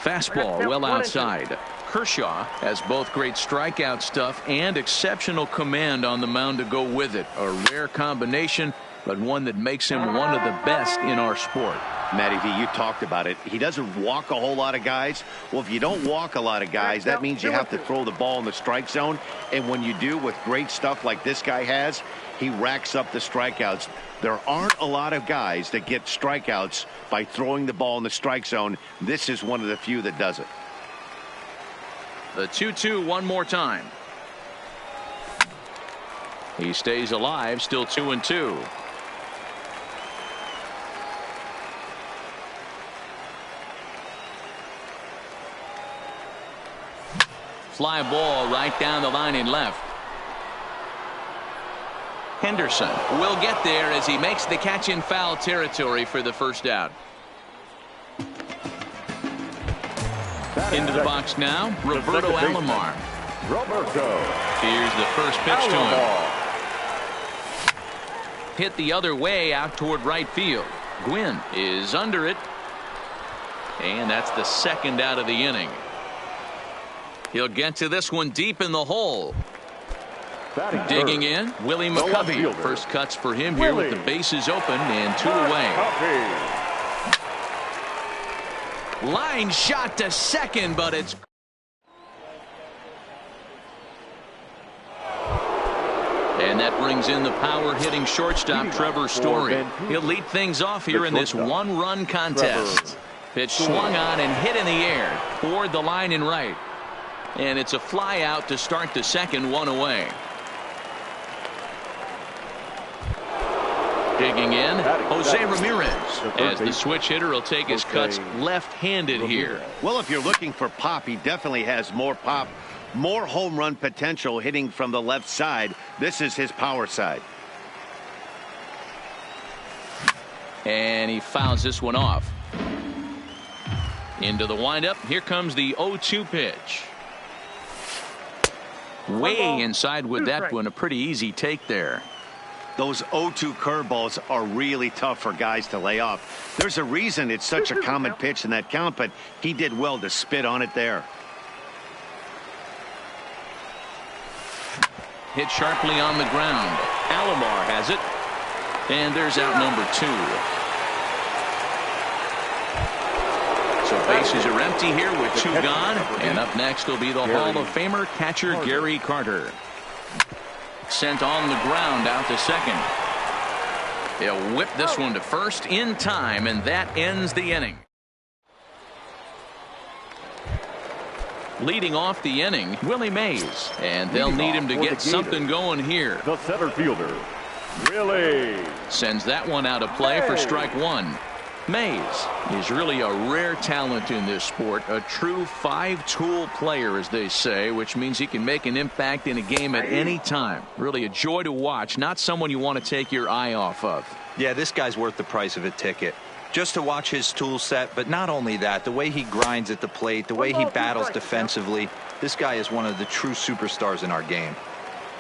Speaker 3: Fastball well outside. Kershaw has both great strikeout stuff and exceptional command on the mound to go with it. A rare combination, but one that makes him one of the best in our sport.
Speaker 5: Matty V, you talked about it. He doesn't walk a whole lot of guys. Well, if you don't walk a lot of guys, that means you have to throw the ball in the strike zone. And when you do with great stuff like this guy has, he racks up the strikeouts. There aren't a lot of guys that get strikeouts by throwing the ball in the strike zone. This is one of the few that does it.
Speaker 3: The 2-2 one more time. He stays alive, still 2-2. Fly ball right down the line in left. Henderson will get there as he makes the catch in foul territory for the first out. Into the box now, Roberto Alomar. Here's the first pitch to him. Hit the other way out toward right field. Gwynn is under it. And that's the second out of the inning. He'll get to this one deep in the hole. Digging in, Willie McCovey. First cuts for him here with the bases open and 2 away. Line shot to second, but it's and that brings in the power hitting shortstop Trevor Story. He'll lead things off here in this one-run contest. Pitch swung on and hit in the air toward the line and right. And it's a fly out to start the second, 1 away. Digging in, Jose Ramirez, as the switch hitter will take his cuts left-handed here.
Speaker 5: Well, if you're looking for pop, he definitely has more pop More home run potential hitting from the left side. This is his power side.
Speaker 3: And he fouls this one off. Into the windup. Here comes the 0-2 pitch. Way inside with that one. A pretty easy take there.
Speaker 5: Those 0-2 curveballs are really tough for guys to lay off. There's a reason it's such a common pitch in that count, but he did well to spit on it there.
Speaker 3: Hit sharply on the ground. Alomar has it. And there's out number 2. So bases are empty here with 2 gone. And up next will be the Hall of Famer catcher Gary Carter. Sent on the ground out to second. They'll whip this one to first in time, and that ends the inning. Leading off the inning, Willie Mays. And they'll need him to get something going here.
Speaker 4: The center fielder, Willie.
Speaker 3: Sends that one out of play for strike 1. Mays is really a rare talent in this sport, a true 5-tool player, as they say, which means he can make an impact in a game at any time. Really a joy to watch, not someone you want to take your eye off of.
Speaker 2: Yeah, this guy's worth the price of a ticket. Just to watch his tool set, but not only that, the way he grinds at the plate, the way he battles defensively, this guy is one of the true superstars in our game.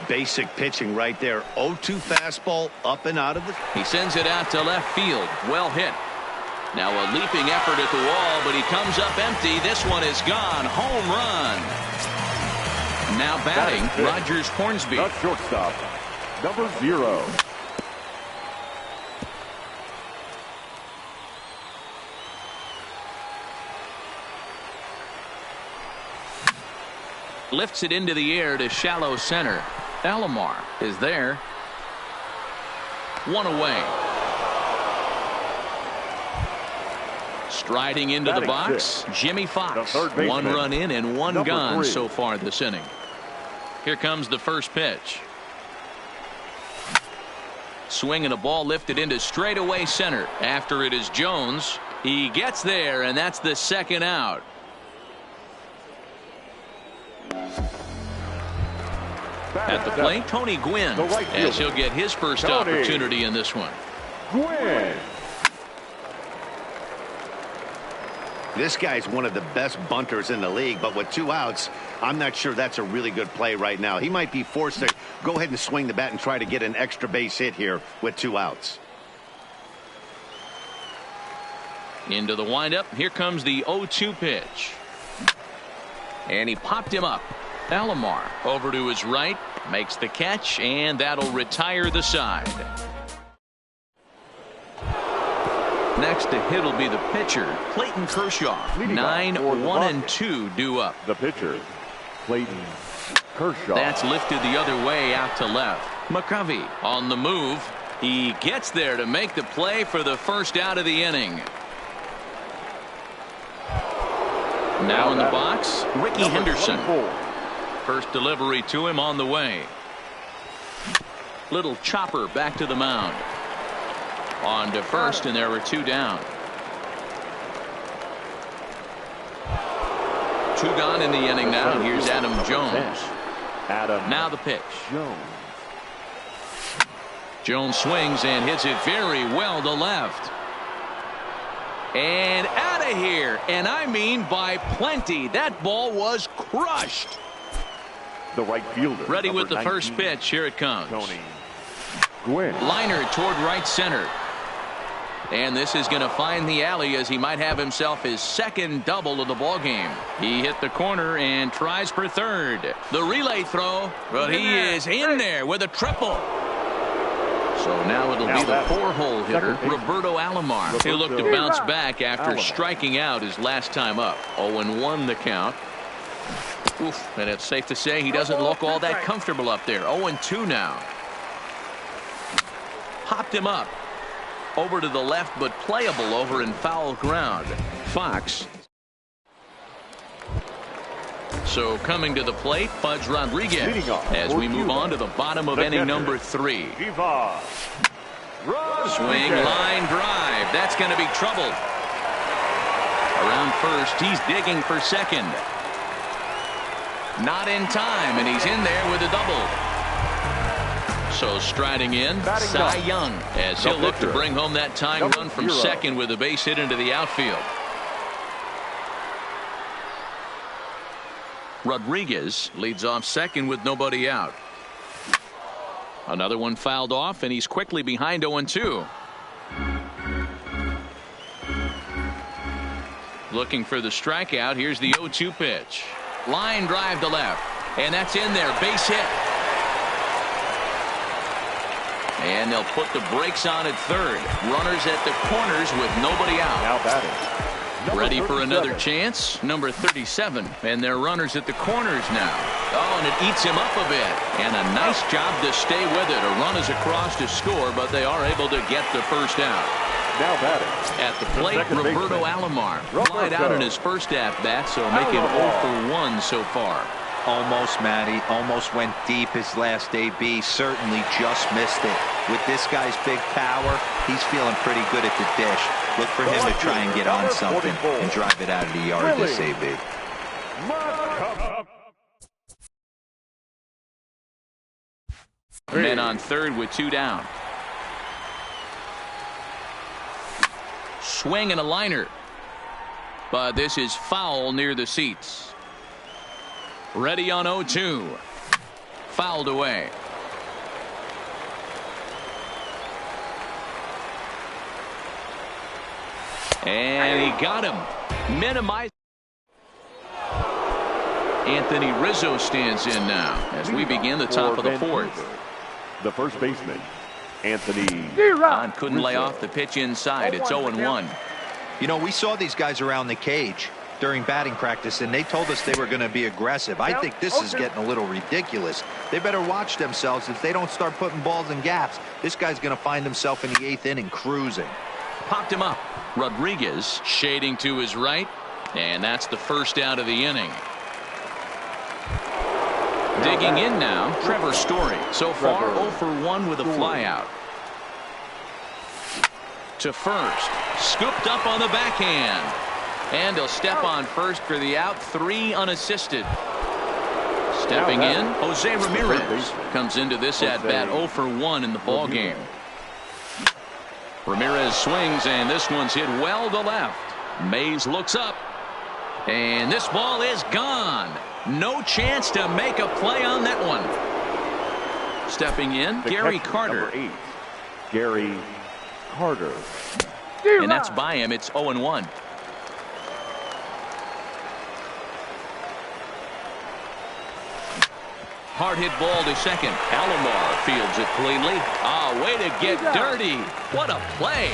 Speaker 5: Basic pitching right there. 0-2 fastball up and out of the...
Speaker 3: He sends it out to left field. Well hit. Now a leaping effort at the wall, but he comes up empty. This one is gone. Home run. Now batting, Rogers Hornsby.
Speaker 4: The shortstop, number 0.
Speaker 3: Lifts it into the air to shallow center. Alomar is there. 1 away. Striding into the box, Jimmy Fox. 1 run in and 1 gone so far this inning. Here comes the first pitch. Swinging a ball lifted into straightaway center. After it is Jones. He gets there, and that's the second out. At the plate, Tony Gwynn, as he'll get his first opportunity in this one.
Speaker 4: Gwynn.
Speaker 5: This guy's one of the best bunters in the league, but with 2 outs, I'm not sure that's a really good play right now. He might be forced to go ahead and swing the bat and try to get an extra base hit here with 2 outs.
Speaker 3: Into the windup. Here comes the 0-2 pitch. And he popped him up. Alomar over to his right, makes the catch, and that'll retire the side. Next to hit will be the pitcher, Clayton Kershaw. 9-1-2 due up.
Speaker 4: The pitcher, Clayton Kershaw.
Speaker 3: That's lifted the other way out to left. McCovey on the move. He gets there to make the play for the first out of the inning. Now in the box, Ricky Henderson. First delivery to him on the way. Little chopper back to the mound. On to first, and there were 2 down. 2 gone in the inning now. Here's Adam Jones. Now the pitch. Jones swings and hits it very well to left. And out of here. And I mean by plenty. That ball was crushed.
Speaker 4: The right fielder.
Speaker 3: Ready with the first pitch. Here it comes.
Speaker 4: Tony Gwynn.
Speaker 3: Liner toward right center. And this is going to find the alley as he might have himself his second double of the ball game. He hit the corner and tries for third. The relay throw, but he is in there with a triple. So now it'll be the 4-hole hitter, Roberto Alomar. He'll look to bounce back after striking out his last time up. 0-1 the count. Oof, and it's safe to say he doesn't look all that comfortable up there. 0-2 now. Hopped him up. Over to the left, but playable over in foul ground. Fox. So coming to the plate, Pudge Rodriguez. As we move on to the bottom of inning number 3. Swing, line drive. That's going to be trouble. Around first, he's digging for second. Not in time, and he's in there with a double. So striding in, Cy Young, as he'll look to bring home that tying run from second with a base hit into the outfield. Rodriguez leads off second with nobody out. Another one fouled off, and he's quickly behind 0-2. Looking for the strikeout. Here's the 0-2 pitch. Line drive to left, and that's in there. Base hit. And they'll put the brakes on at third. Runners at the corners with nobody out.
Speaker 4: Now batting.
Speaker 3: Ready for another chance. Number 37. And they're runners at the corners now. Oh, and it eats him up a bit. And a nice job to stay with it. A run is across to score, but they are able to get the first out.
Speaker 4: Now batting.
Speaker 3: At the plate, Roberto Alomar. Flied out in his first at-bat, so make him 0-for-1 so far.
Speaker 2: Almost, Matty. Almost went deep his last AB. Certainly just missed it. With this guy's big power, he's feeling pretty good at the dish. Look for him to try and get on something and drive it out of the yard this AB.
Speaker 3: Men on third with 2 down. Swing and a liner. But this is foul near the seats. Ready on 0-2. Fouled away. And he got him. Minimize. Anthony Rizzo stands in now as we begin the top of the fourth.
Speaker 4: The first baseman, Anthony.
Speaker 3: Couldn't lay off the pitch inside. It's 0-1.
Speaker 2: You know, we saw these guys around the cage during batting practice, and they told us they were going to be aggressive. I think this is getting a little ridiculous. They better watch themselves. If they don't start putting balls in gaps, this guy's going to find himself in the 8th inning cruising.
Speaker 3: Popped him up. Rodriguez shading to his right, and that's the first out of the inning. Digging in now, Trevor Story. So far, 0-for-1 with a flyout. To first. Scooped up on the backhand. And he'll step on first for the out. 3 unassisted. Stepping in, Jose Ramirez comes into this at-bat 0-for-1 in the ball game. Ramirez swings, and this one's hit well to left. Mays looks up. And this ball is gone. No chance to make a play on that one. Stepping in, Gary Carter.
Speaker 4: Number 8, Gary Carter.
Speaker 3: And that's by him. It's 0-1. Hard hit ball to second. Alomar fields it cleanly. Way to get dirty. What a play.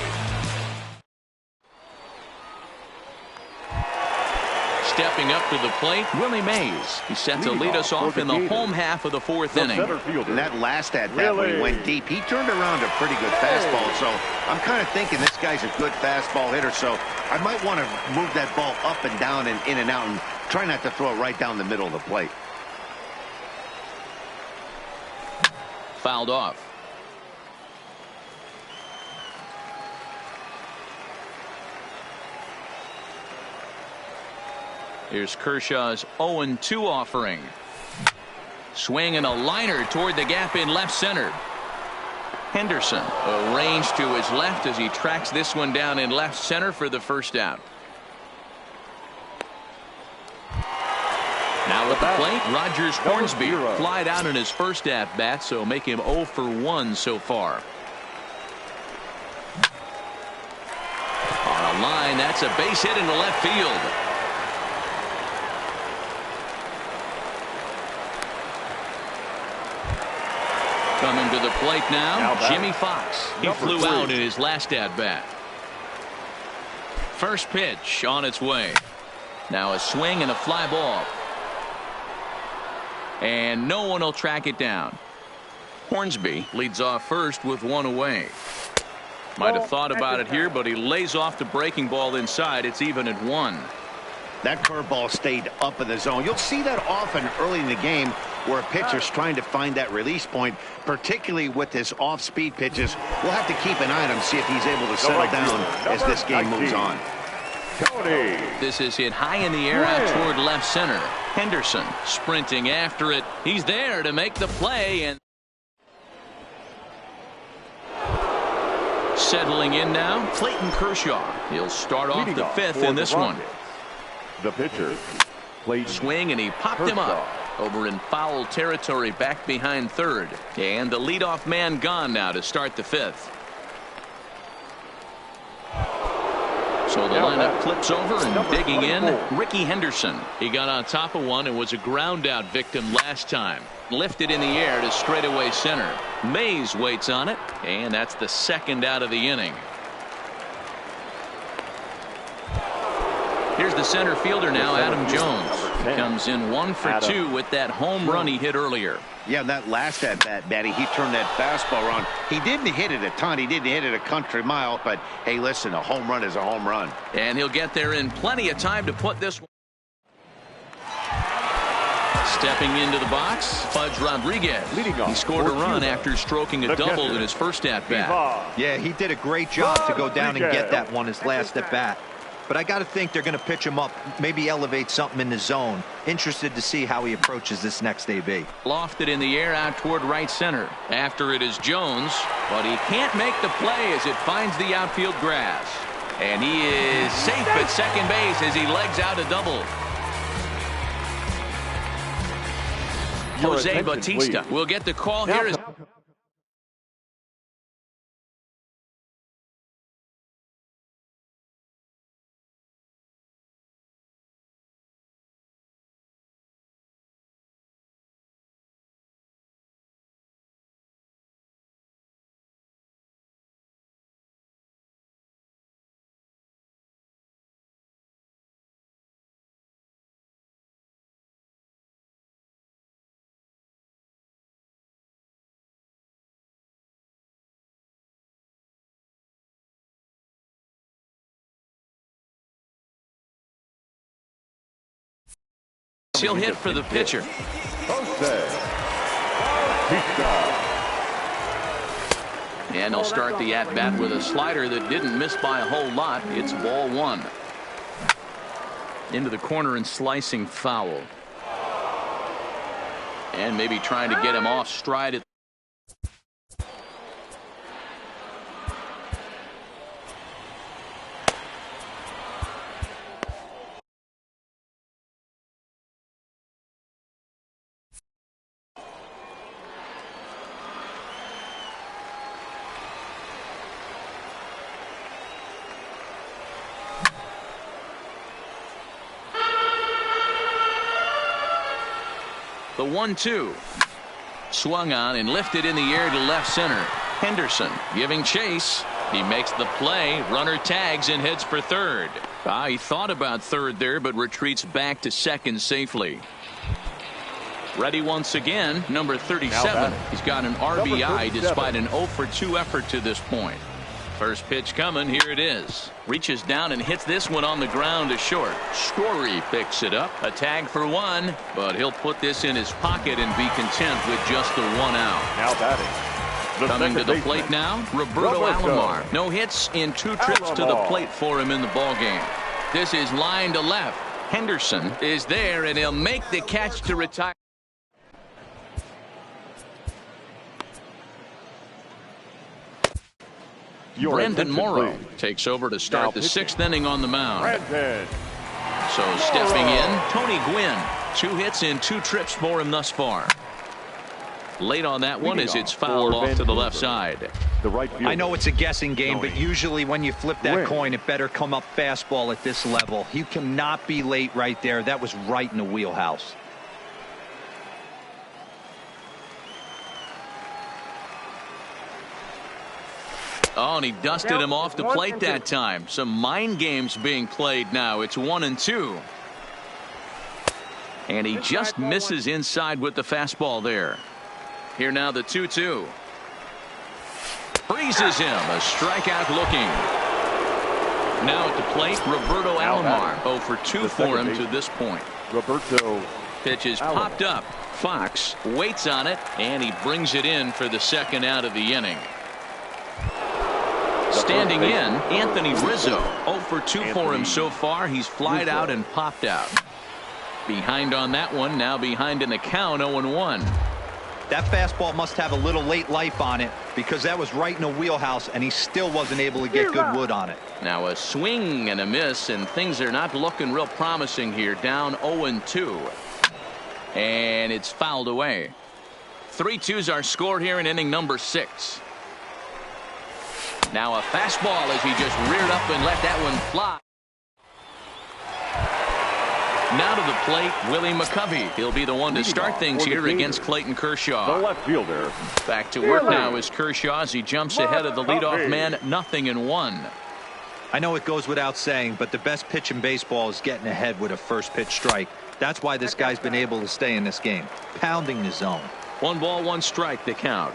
Speaker 3: Stepping up to the plate, Willie Mays. He's set to lead us off in the home half of the 4th inning.
Speaker 5: And that last at-bat when he went deep, he turned around a pretty good fastball. So I'm kind of thinking this guy's a good fastball hitter. So I might want to move that ball up and down and in and out and try not to throw it right down the middle of the plate.
Speaker 3: Fouled off. Here's Kershaw's 0-2 offering. Swing and a liner toward the gap in left center. Henderson arranged to his left as he tracks this one down in left center for the first out. Now at the plate, Rogers Hornsby flied out in his first at-bat, so make him 0-for-1 so far. On a line, that's a base hit into left field. Coming to the plate now, Jimmy Fox. He flew out in his last at-bat. First pitch on its way. Now a swing and a fly ball. And no one will track it down. Hornsby leads off first with 1 away. Might have thought about it here, but he lays off the breaking ball inside. It's even at 1.
Speaker 5: That curveball stayed up in the zone. You'll see that often early in the game where a pitcher's trying to find that release point, particularly with his off-speed pitches. We'll have to keep an eye on him, see if he's able to settle down as this game moves on.
Speaker 3: This is hit high in the air out toward left center. Henderson sprinting after it. He's there to make the play. And settling in now, Clayton Kershaw. He'll start off the fifth in this one.
Speaker 4: The pitcher, Clayton
Speaker 3: Swing, and he popped him up over in foul territory back behind third. And the leadoff man gone now to start the fifth. So the lineup flips over, and digging in, Ricky Henderson. He got on top of one and was a ground out victim last time. Lifted in the air to straightaway center. Mays waits on it, and that's the second out of the inning. Here's the center fielder now, Adam Jones. He comes in 1 for 2 with that home run he hit earlier.
Speaker 5: Yeah, that last at-bat, Matty, he turned that fastball around. He didn't hit it a ton. He didn't hit it a country mile. But, hey, listen, a home run is a home run.
Speaker 3: And he'll get there in plenty of time to put this one. Stepping into the box, Pudge Rodriguez. He scored a run after stroking a double in his first at-bat.
Speaker 2: Yeah, he did a great job to go down and get that one his last at-bat. But I got to think they're going to pitch him up, maybe elevate something in the zone. Interested to see how he approaches this next AB.
Speaker 3: Lofted in the air out toward right center. After it is Jones, but he can't make the play as it finds the outfield grass. And he is safe at second base as he legs out a double. Jose Bautista will get the call here. He'll hit for the pitcher. And he'll start the at-bat with a slider that didn't miss by a whole lot. It's ball one. Into the corner and slicing foul. And maybe trying to get him off stride. The 1-2. Swung on and lifted in the air to left center. Henderson giving chase. He makes the play. Runner tags and heads for third. He thought about third there, but retreats back to second safely. Ready once again, number 37. He's got an RBI despite an 0 for 2 effort to this point. First pitch coming. Here it is. Reaches down and hits this one on the ground to short. Story picks it up. A tag for one, but he'll put this in his pocket and be content with just the 1 out.
Speaker 4: Now batting.
Speaker 3: Coming to the plate now, Roberto Alomar. No hits in 2 trips to the plate for him in the ballgame. This is line to left. Henderson is there, and he'll make the catch to retire. Brandon Morrow takes over to start the 6th inning on the mound. So stepping in, Tony Gwynn. 2 hits in 2 trips for him thus far. Late on that one as it's fouled off to the left side.
Speaker 2: I know it's a guessing game, but usually when you flip that coin, it better come up fastball at this level. You cannot be late right there. That was right in the wheelhouse.
Speaker 3: Oh, and he dusted him off the plate that time. Some mind games being played now. It's 1-2. And he just misses inside with the fastball there. Here now the 2-2. Freezes him. A strikeout looking. Now at the plate, Roberto Alomar. 0 for 2 for him to this point.
Speaker 4: Roberto.
Speaker 3: Pitch is popped up. Fox waits on it, and he brings it in for the 2nd out of the inning. Standing in, Anthony Rizzo. 0 for 2 for him so far. He's flied out and popped out. Behind on that one. Now behind in the count, 0-1.
Speaker 2: That fastball must have a little late life on it because that was right in the wheelhouse, and he still wasn't able to get good wood on it.
Speaker 3: Now a swing and a miss, and things are not looking real promising here. Down 0-2. And it's fouled away. 3-2's our score here in inning number 6. Now a fastball as he just reared up and let that one fly. Now to the plate, Willie McCovey. He'll be the one to start things here against Clayton Kershaw.
Speaker 4: The left fielder.
Speaker 3: Back to work now is Kershaw as he jumps ahead of the leadoff man, 0-1.
Speaker 2: I know it goes without saying, but the best pitch in baseball is getting ahead with a first pitch strike. That's why this guy's been able to stay in this game, pounding the zone.
Speaker 3: 1 ball, 1 strike, the count.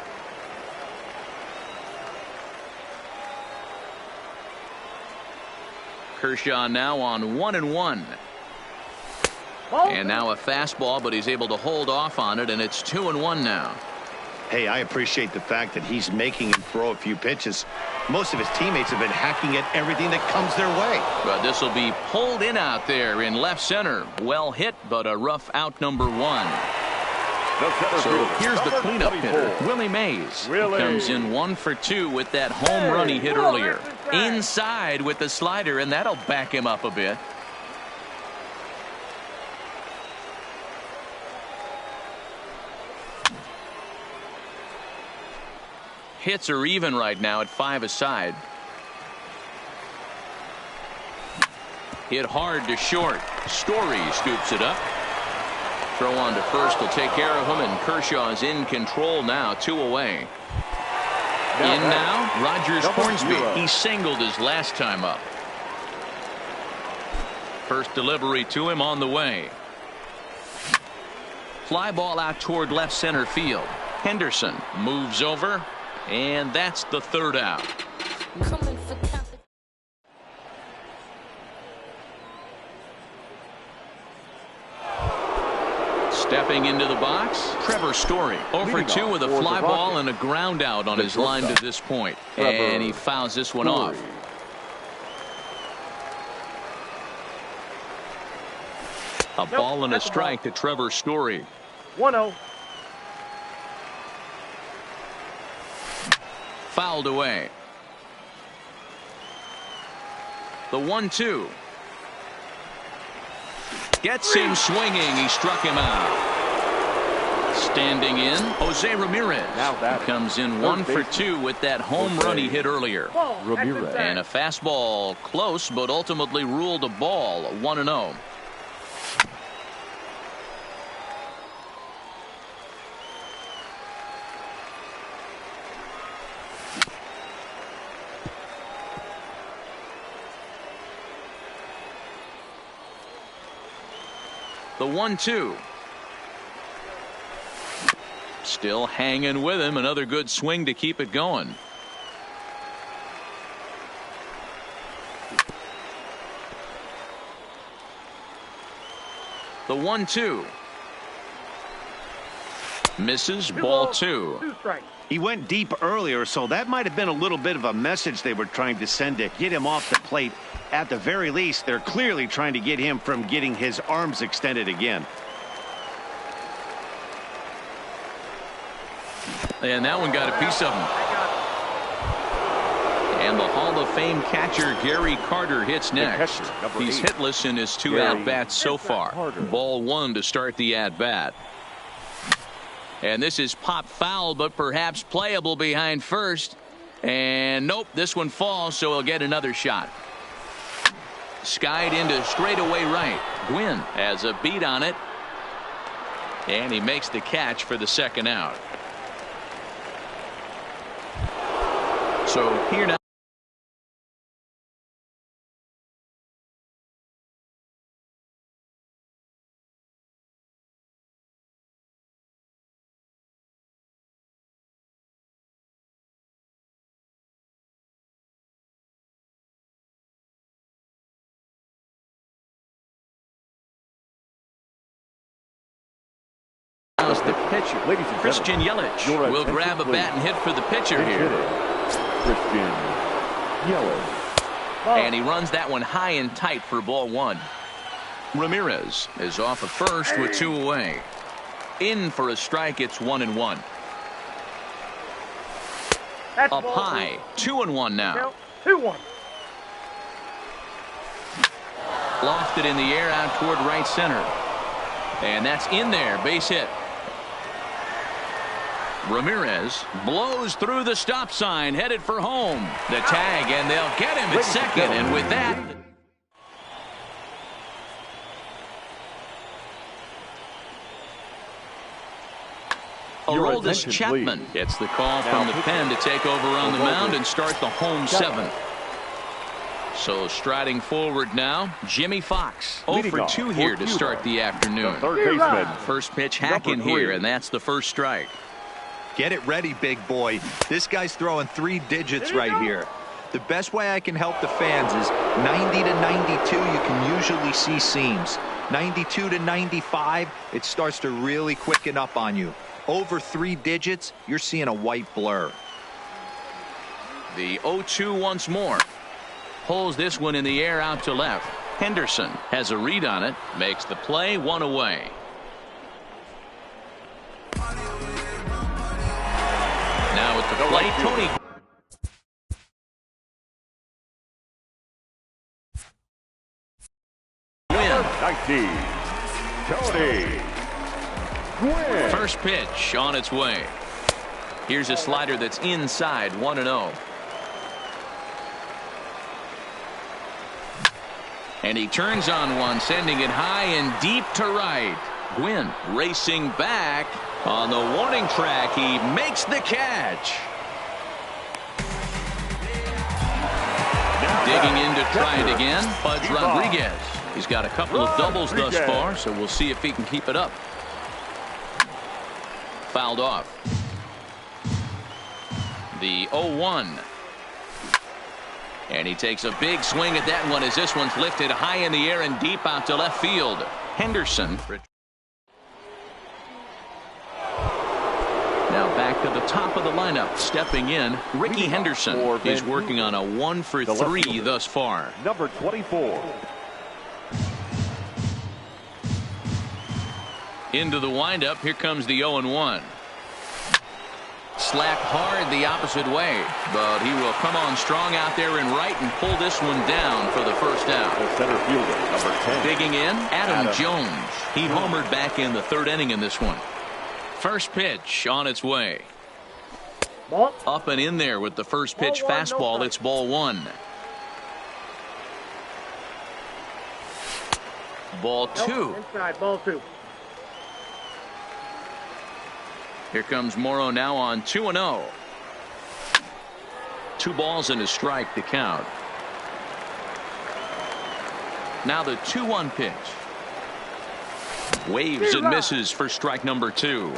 Speaker 3: Kershaw now on 1-1. And now a fastball, but he's able to hold off on it, and it's 2-1 now.
Speaker 5: Hey, I appreciate the fact that he's making him throw a few pitches. Most of his teammates have been hacking at everything that comes their way.
Speaker 3: But this will be pulled in out there in left center. Well hit, but a rough out, number 1. So here's the cleanup hitter, Willie Mays. He comes in 1 for 2 with that home run he hit earlier. Inside with the slider, and that'll back him up a bit. Hits are even right now at 5 aside. Hit hard to short. Story scoops it up. Throw on to first will take care of him, and Kershaw's in control now, 2 away. In now, Rogers Hornsby. He singled his last time up. First delivery to him on the way. Fly ball out toward left center field. Henderson moves over, and that's the 3rd out. Stepping into the box, Trevor Story. 0 for 2 with a fly ball and a ground out on his line to this point. And he fouls this one off. A ball and a strike to Trevor Story.
Speaker 7: 1-0.
Speaker 3: Fouled away. The 1-2. Gets him swinging. He struck him out. Standing in, Jose Ramirez. He comes in 1 for 2 with that home run he hit earlier.
Speaker 7: Ramirez.
Speaker 3: And a fastball close, but ultimately ruled a ball. 1-0. The 1-2. Still hanging with him. Another good swing to keep it going. The 1-2. Misses. Ball 2.
Speaker 7: 2 strikes.
Speaker 5: He went deep earlier, so that might have been a little bit of a message they were trying to send to get him off the plate. At the very least, they're clearly trying to get him from getting his arms extended again.
Speaker 3: And that one got a piece of him. And the Hall of Fame catcher Gary Carter hits next. He's hitless in his 2 at-bats so far. Ball 1 to start the at-bat. And this is pop foul, but perhaps playable behind first. And nope, this one falls, so he'll get another shot. Skied into straightaway right. Gwynn has a beat on it. And he makes the catch for the 2nd out. So here now. The pitcher, Christian Yelich, will grab a bat and hit for the pitcher here.
Speaker 4: Christian Yelich.
Speaker 3: And he runs that one high and tight for ball 1. Ramirez is off at first with 2 away. In for a strike, it's 1-1. Up high, 2-1 now.
Speaker 7: 2-1.
Speaker 3: Lofted in the air out toward right center. And that's in there, base hit. Ramirez blows through the stop sign, headed for home. The tag, and they'll get him at second, and with that... Aroldis Chapman gets the call from the pen to take over on the mound and start the home 7th. So striding forward now, Jimmy Fox. 0 for 2 here to start the afternoon. First pitch hack in here, and that's the first strike.
Speaker 2: Get it ready, big boy. This guy's throwing 3 digits right here. The best way I can help the fans is 90 to 92, you can usually see seams. 92 to 95, it starts to really quicken up on you. Over 3 digits, you're seeing a white blur.
Speaker 3: The 0-2 once more. Pulls this one in the air out to left. Henderson has a read on it. Makes the play, 1 away. Now at the plate, Tony.
Speaker 4: Tony Gwynn.
Speaker 3: First pitch on its way. Here's a slider that's inside, 1-0. And he turns on one, sending it high and deep to right. Gwynn racing back on the warning track. He makes the catch. Digging in to try it again, Pudge Rodriguez. He's got a couple of doubles thus far, so we'll see if he can keep it up. Fouled off. The 0-1. And he takes a big swing at that one as this one's lifted high in the air and deep out to left field. Henderson. Now back to the top of the lineup. Stepping in, Ricky Henderson. He's working on a 1 for 3 thus far.
Speaker 4: Number 24.
Speaker 3: Into the windup. Here comes the 0-1. Slapped hard the opposite way, but he will come on strong out there in right and pull this one down for the first out.
Speaker 4: The center fielder, number 10.
Speaker 3: Digging in, Adam Jones. He homered back in the 3rd inning in this one. First pitch on its way.
Speaker 7: Ball.
Speaker 3: Up and in there with the first pitch fastball. It's ball 1. Ball 2.
Speaker 7: Inside, ball 2.
Speaker 3: Here comes Morrow now on 2-0. 2 balls and a strike to count. Now the 2-1 pitch. Waves and misses for strike number 2.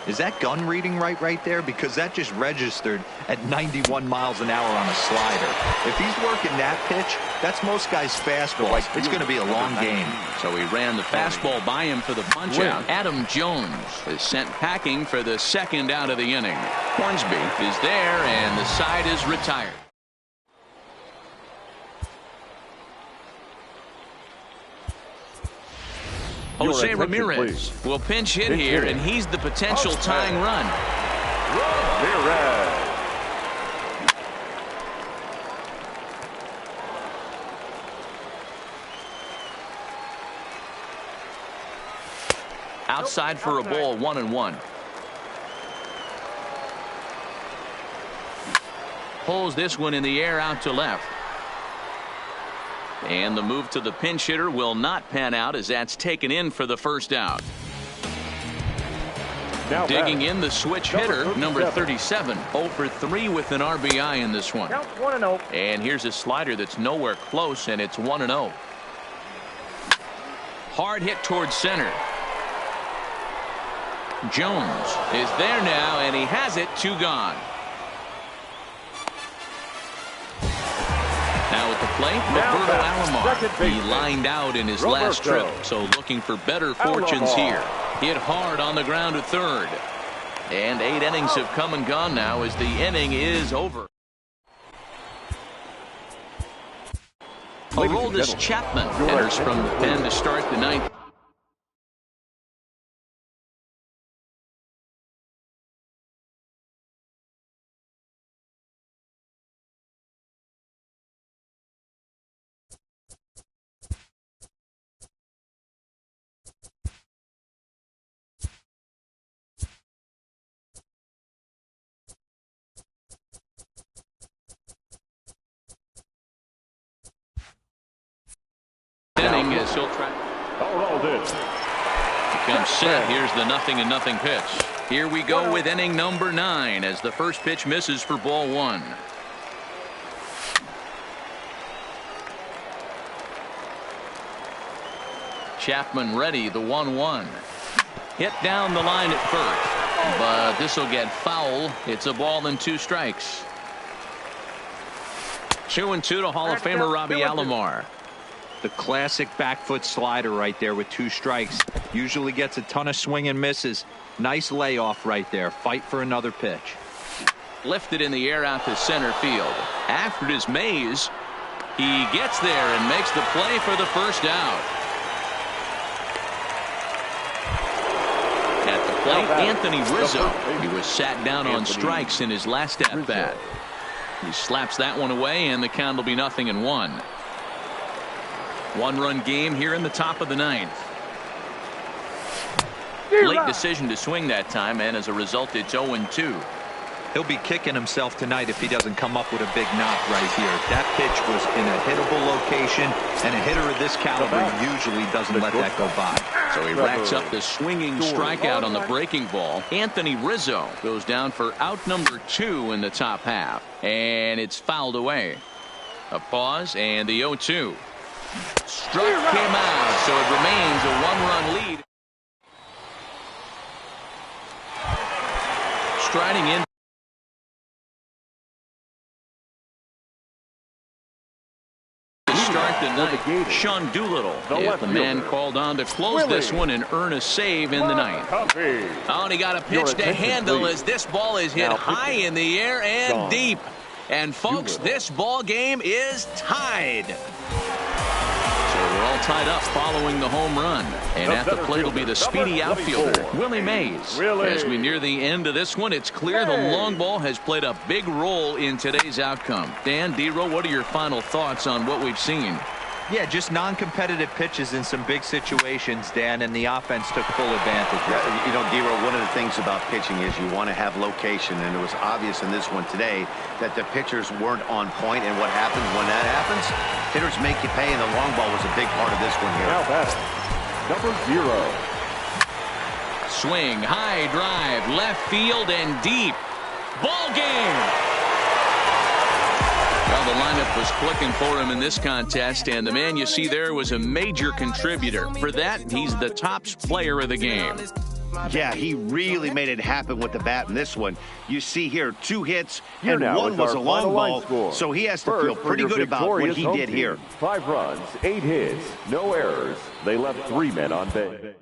Speaker 2: Is that gun reading right there? Because that just registered at 91 miles an hour on a slider. If he's working that pitch, that's most guys' fastball. It's going to be a long game.
Speaker 3: So he ran the fastball by him for the punch out. Adam Jones is sent packing for the 2nd out of the inning. Hornsby is there, and the side is retired. Jose Ramirez will pinch hit here, and he's the potential tying run.
Speaker 4: Ramirez.
Speaker 3: Outside for a ball, 1-1. Pulls this one in the air out to left. And the move to the pinch hitter will not pan out as that's taken in for the first out. Now digging in the switch hitter, number 37. 0 for 3 with an RBI in this one.
Speaker 7: Count 1-0.
Speaker 3: And here's a slider that's nowhere close, and it's 1-0. Hard hit towards center. Jones is there now, and he has it. 2 gone. Now at the plate, Roberto Alomar. He lined out in his last trip, so looking for better fortunes here. Hit hard on the ground at 3rd. And 8 innings have come and gone now as the inning is over. Aroldis Chapman enters from the pen to start the ninth. Inning as he'll try. Becomes set. Here's the 0-0 pitch. Here we go with inning number 9 as the first pitch misses for ball 1. Chapman ready, the 1-1. Hit down the line at first, but this will get foul. It's a ball and 2 strikes. 2-2 to Hall of Famer Robbie Alomar.
Speaker 2: The classic back foot slider right there with 2 strikes. Usually gets a ton of swing and misses. Nice layoff right there. Fight for another pitch.
Speaker 3: Lifted in the air out to center field. After it is Mays. He gets there and makes the play for the first out. At the plate, Anthony Rizzo. He was sat down on strikes in his last at bat. He slaps that one away, and the count will be 0-1. 1-run game here in the top of the 9th. Late decision to swing that time, and as a result, it's 0-2.
Speaker 2: He'll be kicking himself tonight if he doesn't come up with a big knock right here. That pitch was in a hittable location, and a hitter of this caliber usually doesn't let that go by.
Speaker 3: So he racks up the swinging strikeout on the breaking ball. Anthony Rizzo goes down for out number 2 in the top half, and it's fouled away. A pause, and the 0-2. Struck came out, so it remains a 1-run lead. Striding in to start the ninth, Sean Doolittle. If the man called on to close this one and earn a save in the ninth. Oh, and he got a pitch to handle as this ball is hit high in the air and deep. And folks, this ball game is tied. We're all tied up following the home run. And at the plate will be the speedy outfielder, Willie Mays. As we near the end of this one, it's clear the long ball has played a big role in today's outcome. Dan, D-Row, what are your final thoughts on what we've seen?
Speaker 2: Yeah, just non-competitive pitches in some big situations, Dan, and the offense took full advantage.
Speaker 5: Yeah, you know, D-Row, one of the things about pitching is you want to have location, and it was obvious in this one today that the pitchers weren't on point, and what happens when that happens? Hitters make you pay, and the long ball was a big part of this one here.
Speaker 4: Now batting, number 0.
Speaker 3: Swing, high drive, left field and deep. Ball game! Well, the lineup was clicking for him in this contest, and the man you see there was a major contributor. For that, he's the top player of the game.
Speaker 5: Yeah, he really made it happen with the bat in this one. You see here 2 hits, and one was a long ball, so he has to feel pretty good about what he did here.
Speaker 4: 5 runs, 8 hits, no errors. They left 3 men on base.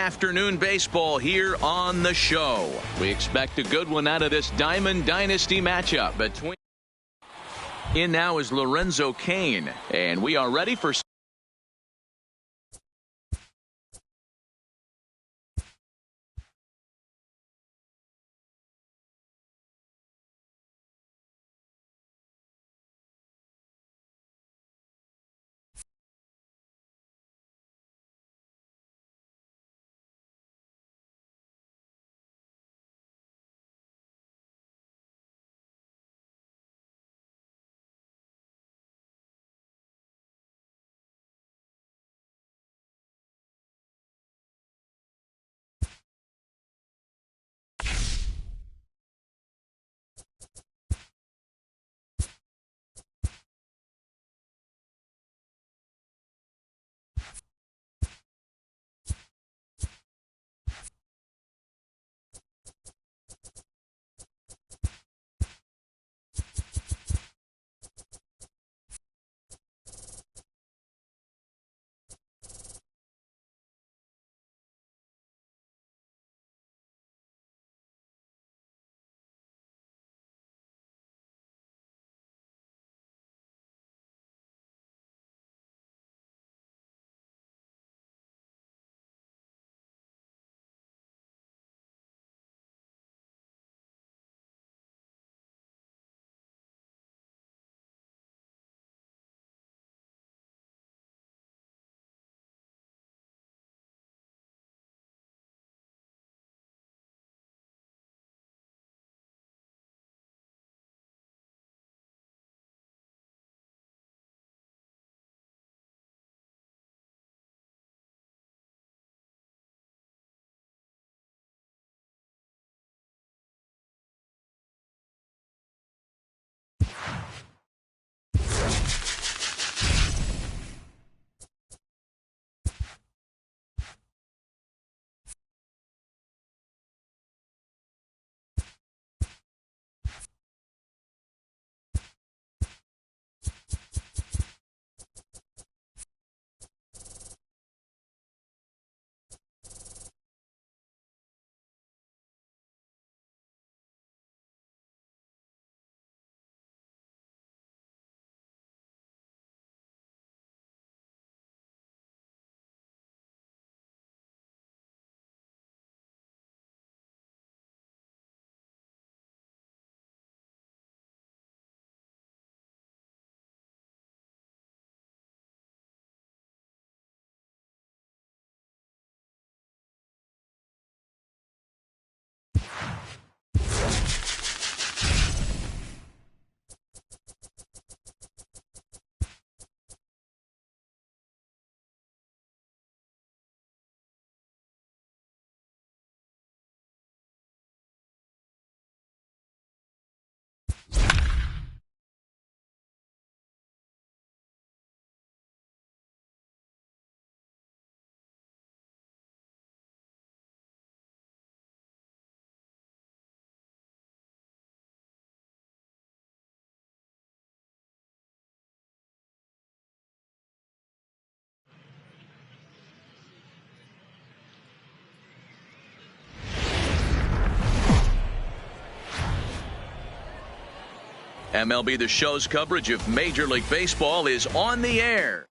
Speaker 3: afternoon baseball here on the show. We expect a good one out of this Diamond Dynasty matchup between. In now is Lorenzo Cain, and we are ready for. MLB The Show's coverage of Major League Baseball is on the air.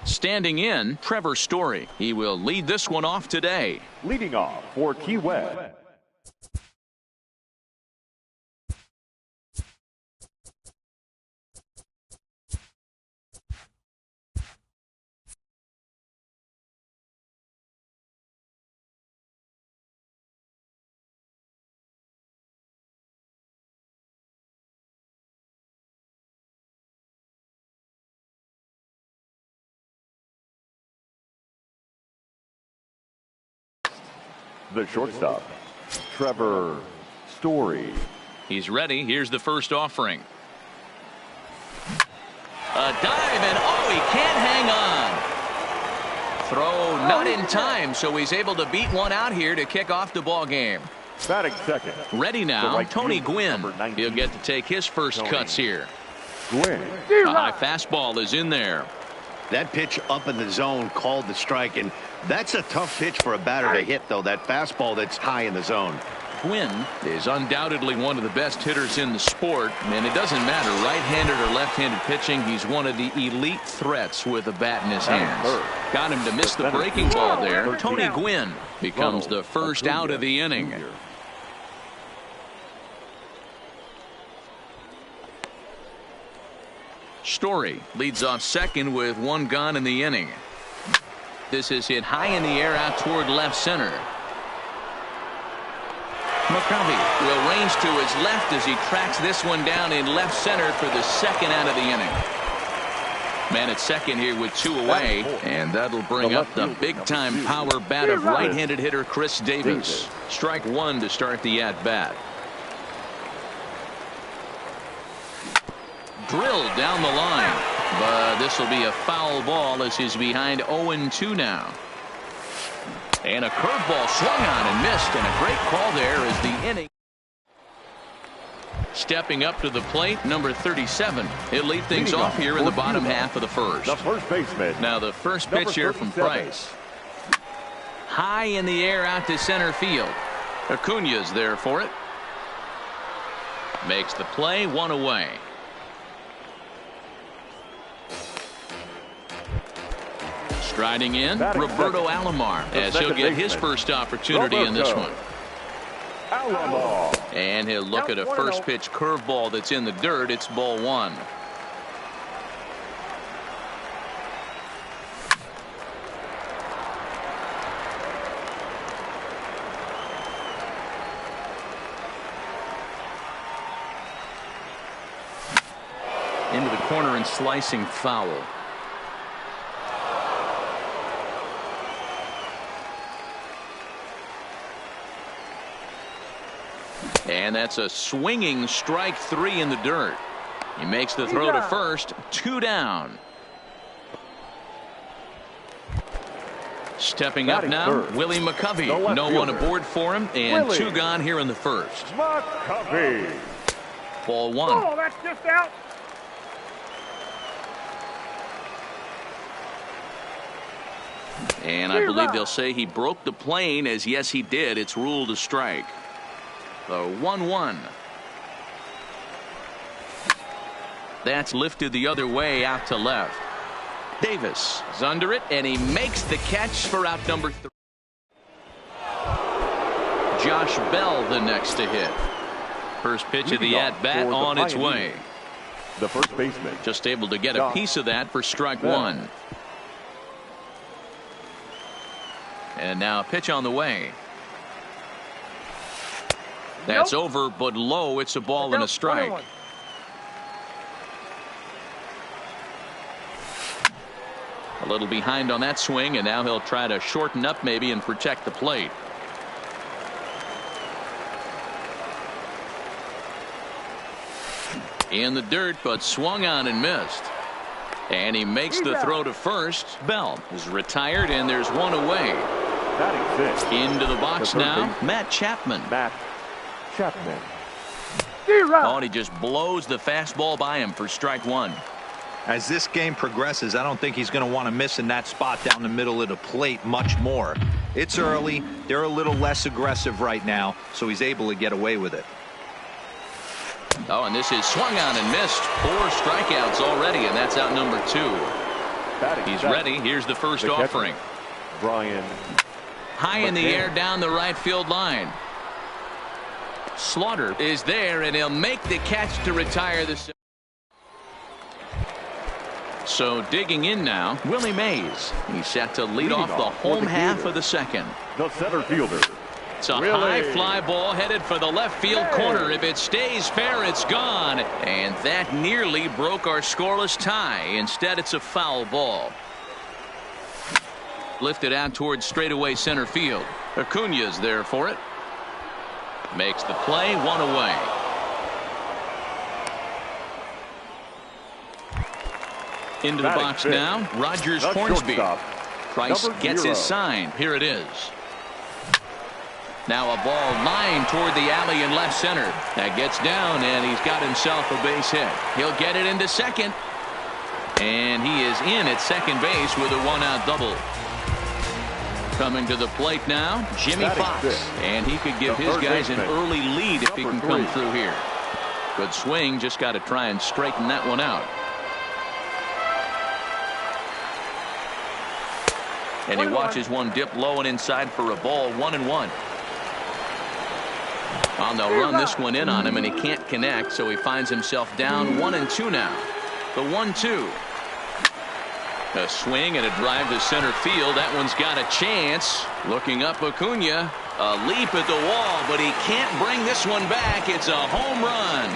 Speaker 3: Standing in, Trevor Story. He will lead this one off today.
Speaker 4: Leading off for Key West. The shortstop, Trevor Story.
Speaker 3: He's ready. Here's the first offering. A dive, and oh, he can't hang on. Throw not in time, so he's able to beat one out here to kick off the ball game.
Speaker 4: Batting second.
Speaker 3: Ready now,
Speaker 4: right
Speaker 3: Tony
Speaker 4: fielder,
Speaker 3: Gwynn.
Speaker 4: number 19.
Speaker 3: He'll get to take his first cuts here.
Speaker 4: Gwynn.
Speaker 3: A high fastball is in there.
Speaker 5: That pitch up in the zone called the strike, and that's a tough pitch for a batter to hit, though, that fastball that's high in the zone.
Speaker 3: Gwynn is undoubtedly one of the best hitters in the sport, and it doesn't matter right-handed or left-handed pitching. He's one of the elite threats with a bat in his hands. Got him to miss the breaking ball there. Tony Gwynn becomes the first out of the inning. Story leads off second with one gone in the inning. This is hit high in the air out toward left center. McCovey will range to his left as he tracks this one down in left center for the second out of the inning. Man at second here with 2 away, and that'll bring up the big-time power bat of right-handed hitter Chris Davis. Strike one to start the at-bat. Drilled down the line, but this will be a foul ball as he's behind 0-2 now. And a curveball swung on and missed, and a great call there as the inning. Stepping up to the plate, number 37. He'll lead things off here in the bottom half of the first.
Speaker 4: The first baseman.
Speaker 3: Now the first pitch here from Price. High in the air out to center field. Acuna's there for it. Makes the play, 1 away. Striding in, Roberto Alomar, as he'll get his first opportunity in this one.
Speaker 4: Alomar.
Speaker 3: And he'll look at a first pitch curveball that's in the dirt. It's ball 1. Into the corner and slicing foul. And that's a swinging strike 3 in the dirt. He makes the throw to first. 2 down. Stepping up now, Willie McCovey. No one aboard for him, and 2 gone here in the first.
Speaker 4: McCovey.
Speaker 3: Ball 1.
Speaker 7: Oh, that's just out.
Speaker 3: And I believe they'll say he broke the plane, as yes he did. It's ruled a strike. The 1-1. That's lifted the other way out to left. Davis is under it, and he makes the catch for out number 3. Josh Bell the next to hit. First pitch of the at-bat on its way.
Speaker 4: The first baseman.
Speaker 3: Just able to get a piece of that for strike 1. And now a pitch on the way. That's over, but low. It's a ball and a strike. A little behind on that swing, and now he'll try to shorten up maybe and protect the plate. In the dirt, but swung on and missed. And he makes the throw to first. Bell is retired, and there's 1 away. Into the box now, Matt Chapman. Oh, and he just blows the fastball by him for strike 1.
Speaker 2: As this game progresses, I don't think he's going to want to miss in that spot down the middle of the plate much more. It's early. They're a little less aggressive right now, so he's able to get away with it.
Speaker 3: Oh, and this is swung on and missed. 4 strikeouts already, and that's out number 2. He's ready. Here's the first offering.
Speaker 4: Brian.
Speaker 3: High in the air down the right field line. Slaughter is there, and he'll make the catch to retire the. So digging in now, Willie Mays. He's set to lead off the home half of the second.
Speaker 4: The center fielder.
Speaker 3: It's a high fly ball headed for the left field corner. If it stays fair, it's gone. And that nearly broke our scoreless tie. Instead, it's a foul ball. Lifted out towards straightaway center field. Acuna's there for it. Makes the play, 1 away. Into the box now, Rogers Hornsby. Price gets his sign. Here it is. Now a ball lined toward the alley in left center. That gets down, and he's got himself a base hit. He'll get it into second. And he is in at second base with a one-out double. Coming to the plate now, Jimmy Fox. And he could give his guys an early lead if he can come through here. Good swing, just got to try and straighten that one out. And he watches one dip low and inside for a ball, 1-1. Well, they'll run this one in on him, and he can't connect, so he finds himself down 1-2 now. The 1-2. A swing and a drive to center field. That one's got a chance. Looking up, Acuna. A leap at the wall, but he can't bring this one back. It's a home run.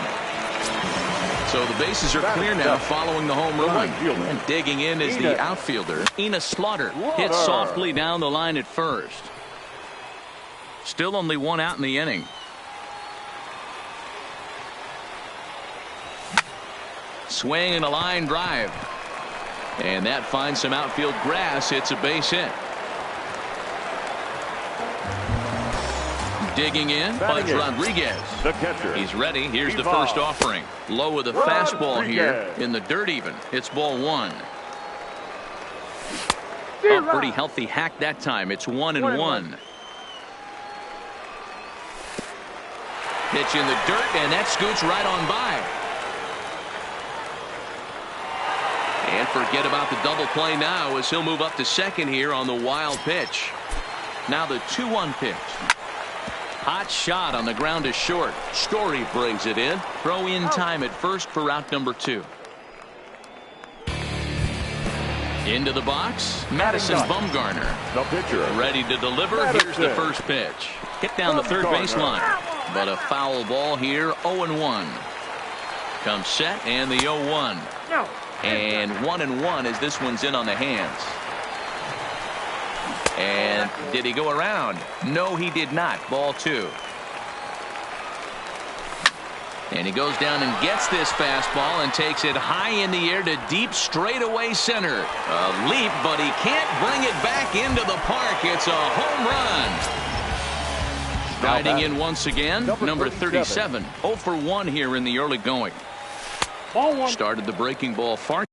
Speaker 3: So the bases are clear now following the home run. And digging in is the outfielder, Enos Slaughter. Hits softly down the line at first. Still only one out in the inning. Swing and a line drive. And that finds some outfield grass. It's a base hit. Digging in, Pudge Rodriguez.
Speaker 4: The catcher.
Speaker 3: He's ready. Here's the first offering. Low with a fastball here in the dirt even. It's ball one. A pretty healthy hack that time. It's 1-1. Pitch in the dirt, and that scoots right on by. And forget about the double play now as he'll move up to second here on the wild pitch. Now the 2-1 pitch. Hot shot on the ground is short. Story brings it in. Throw in time at first for out number 2. Into the box, Madison Bumgarner.
Speaker 4: The pitcher.
Speaker 3: Ready to deliver. Here's the first pitch. Hit down the third baseline. But a foul ball here, 0-1. Comes set and the 0-1. And 1-1 as this one's in on the hands. And did he go around? No, he did not. Ball 2. And he goes down and gets this fastball and takes it high in the air to deep straightaway center. A leap, but he can't bring it back into the park. It's a home run. Riding in once again, number 37. 0 for 1 here in the early going. Started the breaking ball far.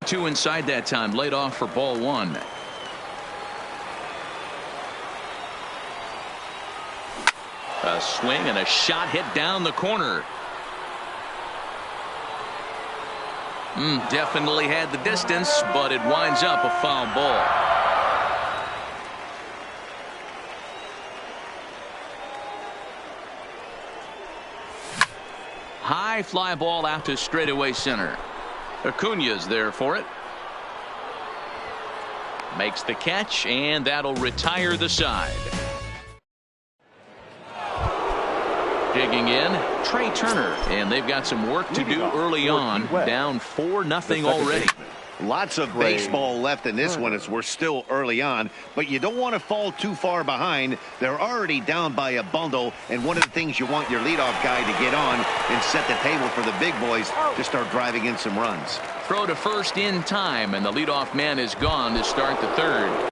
Speaker 3: 2 inside that time. Laid off for ball 1. A swing and a shot hit down the corner. Definitely had the distance, but it winds up a foul ball. High fly ball out to straightaway center. Acuna's there for it. Makes the catch, and that'll retire the side. Digging in, Trey Turner, and they've got some work to do early on. Down 4-0 already.
Speaker 5: Lots of baseball left in this one as we're still early on, but you don't want to fall too far behind. They're already down by a bundle, and one of the things you want your leadoff guy to get on and set the table for the big boys to start driving in some runs.
Speaker 3: Throw to first in time, and the leadoff man is gone to start the third.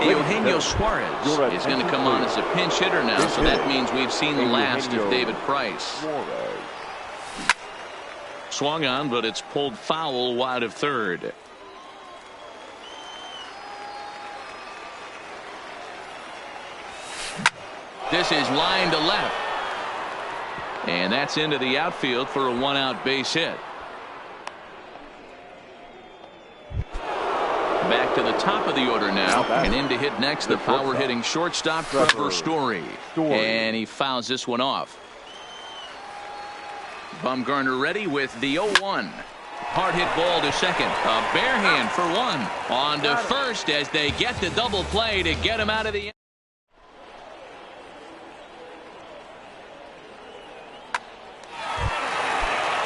Speaker 3: Eugenio Suarez is going to come on as a pinch hitter now, so that means we've seen the last of David Price. Swung on, but it's pulled foul wide of third. This is line to left. And that's into the outfield for a one-out base hit. Back to the top of the order now, and in to hit next the power-hitting shortstop Trevor Story. And he fouls this one off. Bumgarner ready with the 0-1. Hard hit ball to second. A bare hand for one. On to first as they get the double play to get him out of the end.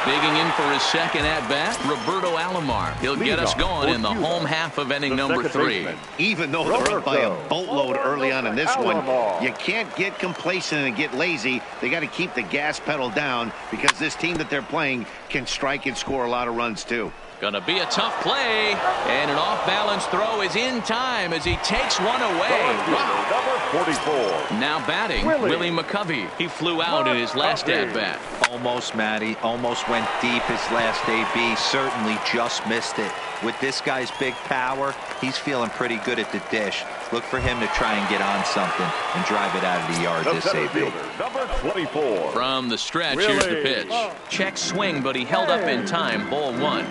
Speaker 3: Digging in for his second at-bat, Roberto Alomar. He'll get us going in the home half of inning number 3.
Speaker 5: Even though they're up by a boatload early on in this one, you can't get complacent and get lazy. They got to keep the gas pedal down because this team that they're playing can strike and score a lot of runs too.
Speaker 3: Gonna be a tough play, and an off-balance throw is in time as he takes one away. Wow.
Speaker 4: Number 44.
Speaker 3: Now batting, Willie McCovey. He flew out in his last at-bat.
Speaker 2: Almost, Matty. Almost went deep his last AB. Certainly just missed it. With this guy's big power, he's feeling pretty good at the dish. Look for him to try and get on something and drive it out of the yard this AB.
Speaker 4: Number 24.
Speaker 3: From the stretch, here's the pitch. Check swing, but he held up in time. Ball 1.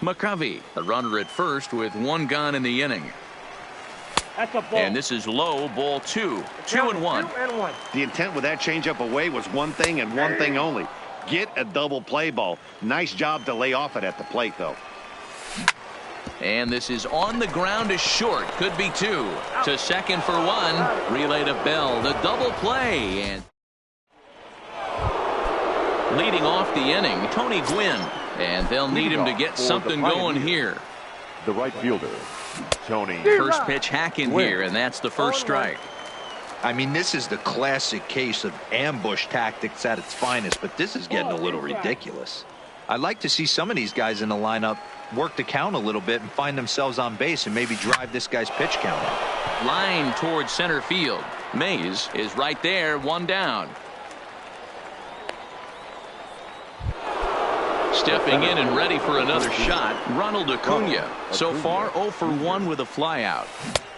Speaker 3: McCovey, a runner at first with 1 gone in the inning.
Speaker 7: That's a ball.
Speaker 3: And this is low, ball 2. 2-1.
Speaker 5: The intent with that changeup away was one thing and one thing only. Get a double play ball. Nice job to lay off it at the plate, though.
Speaker 3: And this is on the ground is short. Could be 2. To second for 1. Relay to Bell. The double play. And leading off the inning, Tony Gwynn. And they'll need him to get something going here.
Speaker 4: The right fielder, Tony.
Speaker 3: First pitch hack in here, and that's the first strike.
Speaker 2: I mean, this is the classic case of ambush tactics at its finest, but this is getting a little ridiculous. I'd like to see some of these guys in the lineup work the count a little bit and find themselves on base and maybe drive this guy's pitch count up.
Speaker 3: Line towards center field. Mays is right there, 1 down. Stepping in and ready for another shot, Ronald Acuna. So far, 0 for 1 with a flyout.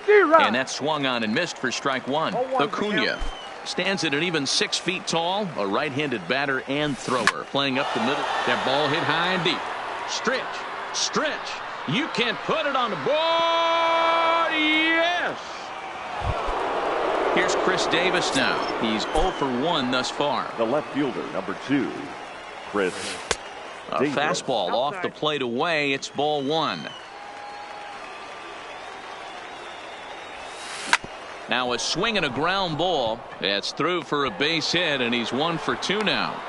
Speaker 3: And that swung on and missed for strike 1. Acuna stands at an even 6 feet tall, a right-handed batter and thrower. Playing up the middle. That ball hit high and deep. Stretch. You can't put it on the board. Yes. Here's Chris Davis now. He's 0 for 1 thus far.
Speaker 4: The left fielder, number 2, Chris.
Speaker 3: A fastball off the plate away. It's ball 1. Now a swing and a ground ball. That's through for a base hit, and he's 1 for 2 now.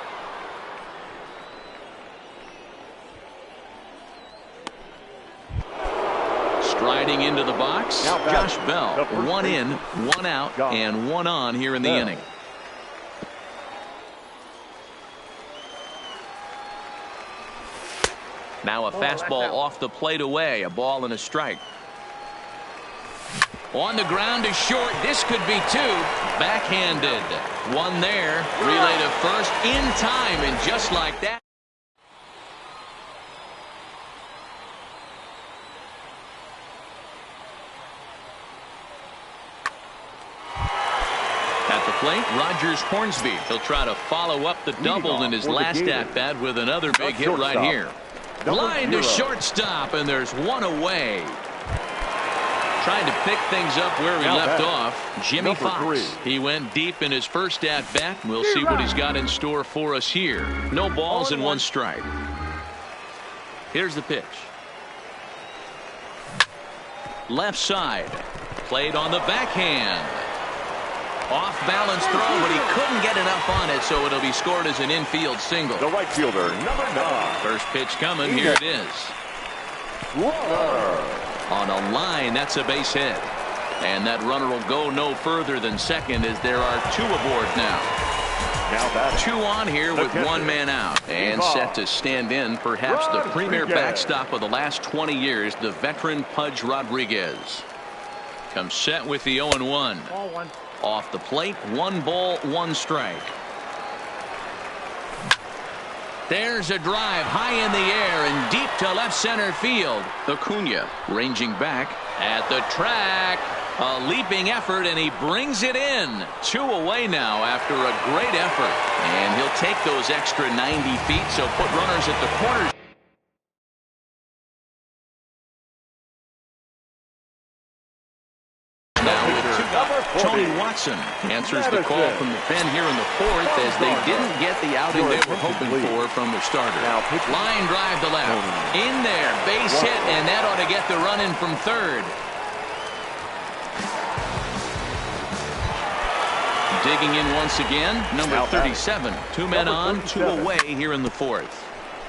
Speaker 3: Striding into the box, Josh Bell. 1 in, 1 out, and 1 on here in the inning. Now a fastball off the plate away. A ball and a strike. On the ground is short. This could be 2. Backhanded. 1 there. Relay to first in time, and just like that. At the plate, Rogers Hornsby. He'll try to follow up the double in his last at-bat with another big hit right here. Line to shortstop, and there's 1 away. Trying to pick things up where he left off, Jimmy Fox. He went deep in his first at-bat. We'll see what he's got in store for us here. No balls and 1 strike. Here's the pitch. Left side. Played on the backhand. Off balance throw, but he couldn't get enough on it, so it'll be scored as an infield single.
Speaker 4: The right fielder, number 9.
Speaker 3: First pitch coming. Here it is. On a line, that's a base hit. And that runner will go no further than second as there are 2 aboard now. 2 on here with 1 man out. And set to stand in perhaps the premier backstop of the last 20 years, the veteran Pudge Rodriguez. Comes set with the 0-1. Off the plate, 1 ball, 1 strike. There's a drive high in the air and deep to left center field. Acuna ranging back at the track. A leaping effort, and he brings it in. 2 away now after a great effort. And he'll take those extra 90 feet, so put runners at the corners. Tony Watson answers the call from the pen here in the 4th as they didn't get the outing they were hoping for from the starter. Line drive to left. In there. Base hit, and that ought to get the run in from third. Digging in once again, number
Speaker 4: Now
Speaker 3: 37. Two men
Speaker 4: Number
Speaker 3: on, two
Speaker 4: 37.
Speaker 3: away here in the fourth.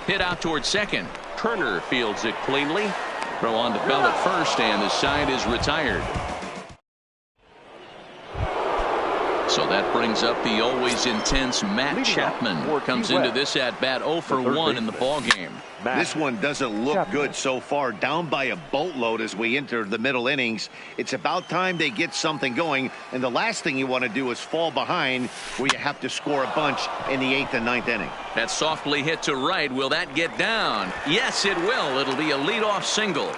Speaker 3: Hit out towards second. Turner fields it cleanly. Throw on to Bell at first, and the side is retired. So that brings up the always intense Matt
Speaker 4: Leading
Speaker 3: Chapman.
Speaker 4: off for
Speaker 3: Comes
Speaker 4: Key
Speaker 3: into
Speaker 4: West.
Speaker 3: this at bat 0 for
Speaker 4: The third
Speaker 3: 1 in the
Speaker 4: baseman.
Speaker 3: ball game.
Speaker 5: This one doesn't look
Speaker 4: Chapman.
Speaker 5: good so far. Down by a boatload as we enter the middle innings. It's about time they get something going. And the last thing you want to do is fall behind where you have to score a bunch in the 8th and 9th inning.
Speaker 3: That softly hit to right. Will that get down? Yes, it will. It'll be a leadoff single.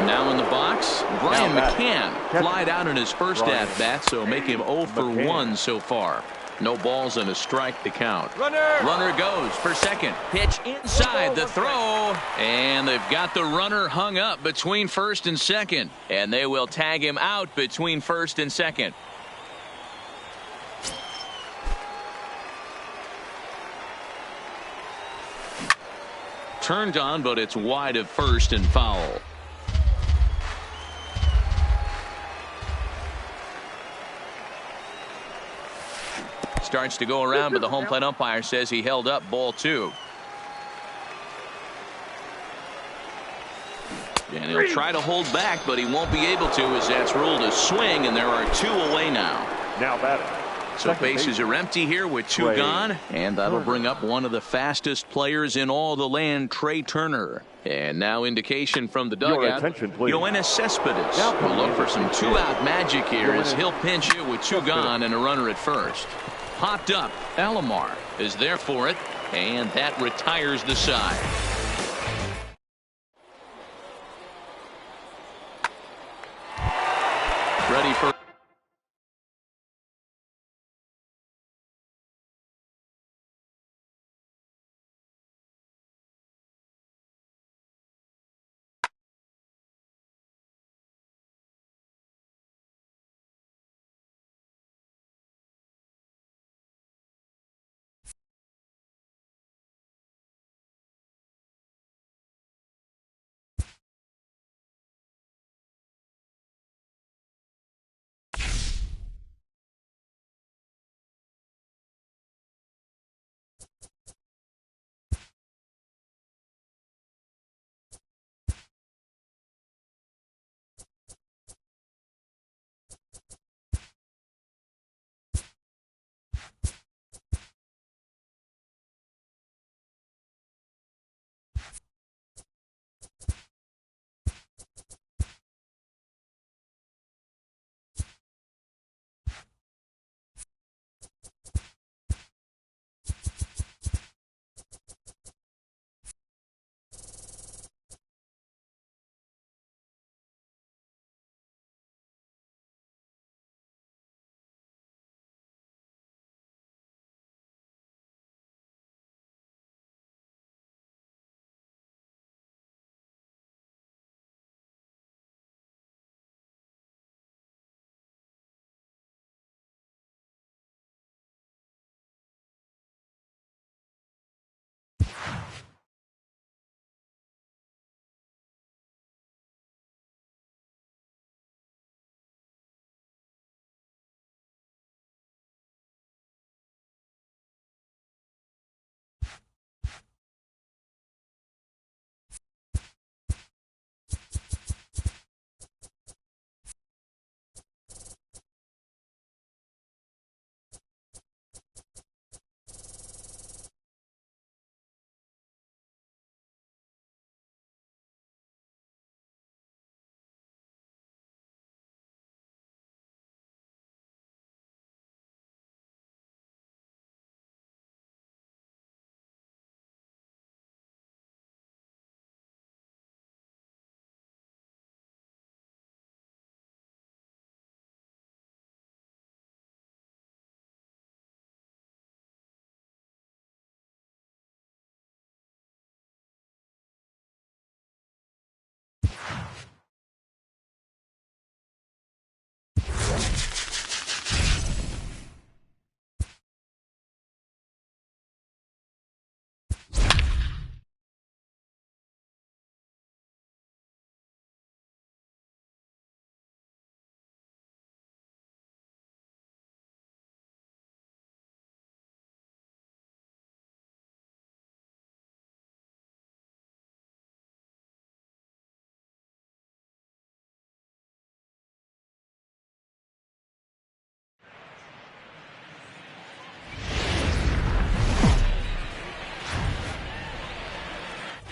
Speaker 3: Now in the box, Brian
Speaker 4: Now
Speaker 3: McCann flied out in his first
Speaker 4: Brian
Speaker 3: at-bat, so make him 0 for
Speaker 4: McCann.
Speaker 3: 1 so far. No balls and a strike to count.
Speaker 7: Runner!
Speaker 3: Runner goes for second. Pitch inside the throw. And they've got the runner hung up between first and second. And they will tag him out between first and second. Turned on, but it's wide of first and foul. Starts to go around, but the home plate umpire says he held up ball 2. And he'll try to hold back, but he won't be able to as that's ruled a swing, and there are 2 away now.
Speaker 4: Now batting.
Speaker 3: So
Speaker 4: Second
Speaker 3: bases
Speaker 4: baseman.
Speaker 3: are empty here with 2
Speaker 4: Trey
Speaker 3: gone, and that'll
Speaker 4: Turner.
Speaker 3: bring up one of the fastest players in all the land, Trey Turner. And now indication from the
Speaker 4: Your
Speaker 3: dugout.
Speaker 4: attention, please.
Speaker 3: Yoenis Cespedes
Speaker 4: Now
Speaker 3: will look for some
Speaker 4: coming in.
Speaker 3: 2-out magic here as
Speaker 4: Yoenis
Speaker 3: he'll pinch it with 2
Speaker 4: Cespedes.
Speaker 3: gone and a runner at first. Popped up. Alomar is there for it, and that retires the side. Ready for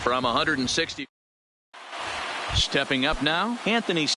Speaker 3: from 160. Stepping up now, Anthony.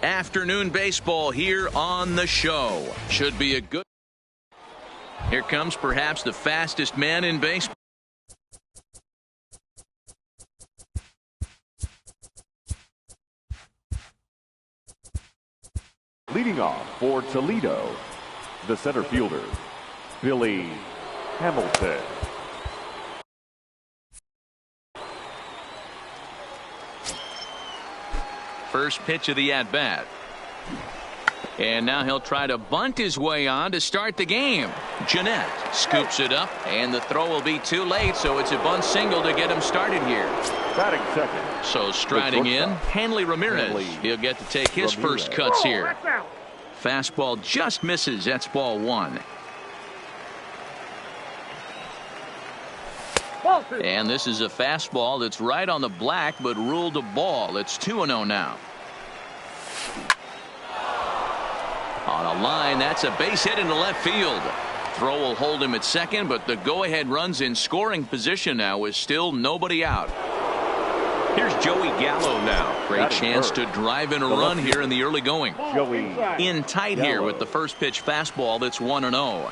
Speaker 3: Afternoon baseball here on the show. Should be a good. Here comes perhaps the fastest man in baseball.
Speaker 4: Leading off for Toledo, the center fielder, Billy Hamilton.
Speaker 3: First pitch of the at-bat. And now he'll try to bunt his way on to start the game. Jeanette scoops it up, and the throw will be too late, so it's a bunt single to get him started here.
Speaker 4: Batting second.
Speaker 3: So striding in, Hanley Ramirez. He'll get to take his first cuts here. Fastball just misses. That's ball one. And this is a fastball that's right on the black, but ruled a ball. It's 2-0 now. On a line, that's a base hit into left field. Throw will hold him at second, but the go-ahead run's in scoring position now with still nobody out. Here's Joey Gallo now. Great chance to drive in a run here in the early going.
Speaker 4: Joey
Speaker 3: in tight here with the first pitch fastball that's 1-0.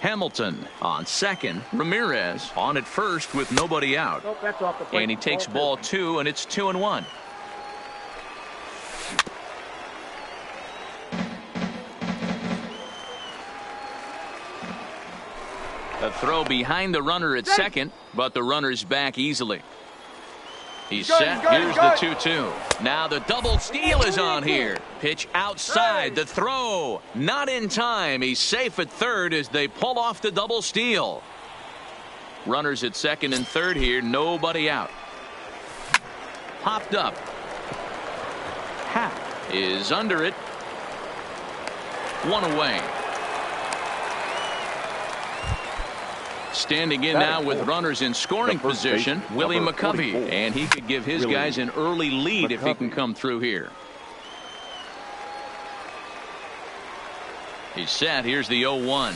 Speaker 3: Hamilton on second. Ramirez on at first with nobody out. And he takes ball two, and it's 2-1. A throw behind the runner at second, but the runner's back easily. He's set. Here's the 2-2. Now the double steal is on here. Pitch outside. The throw. Not in time. He's safe at third as they pull off the double steal. Runners at second and third here. Nobody out. Popped up. Happ is under it. One away. Standing in now with runners in scoring position, Willie McCovey. And he could give his guys an early lead if he can come through here. He's set. Here's the 0-1.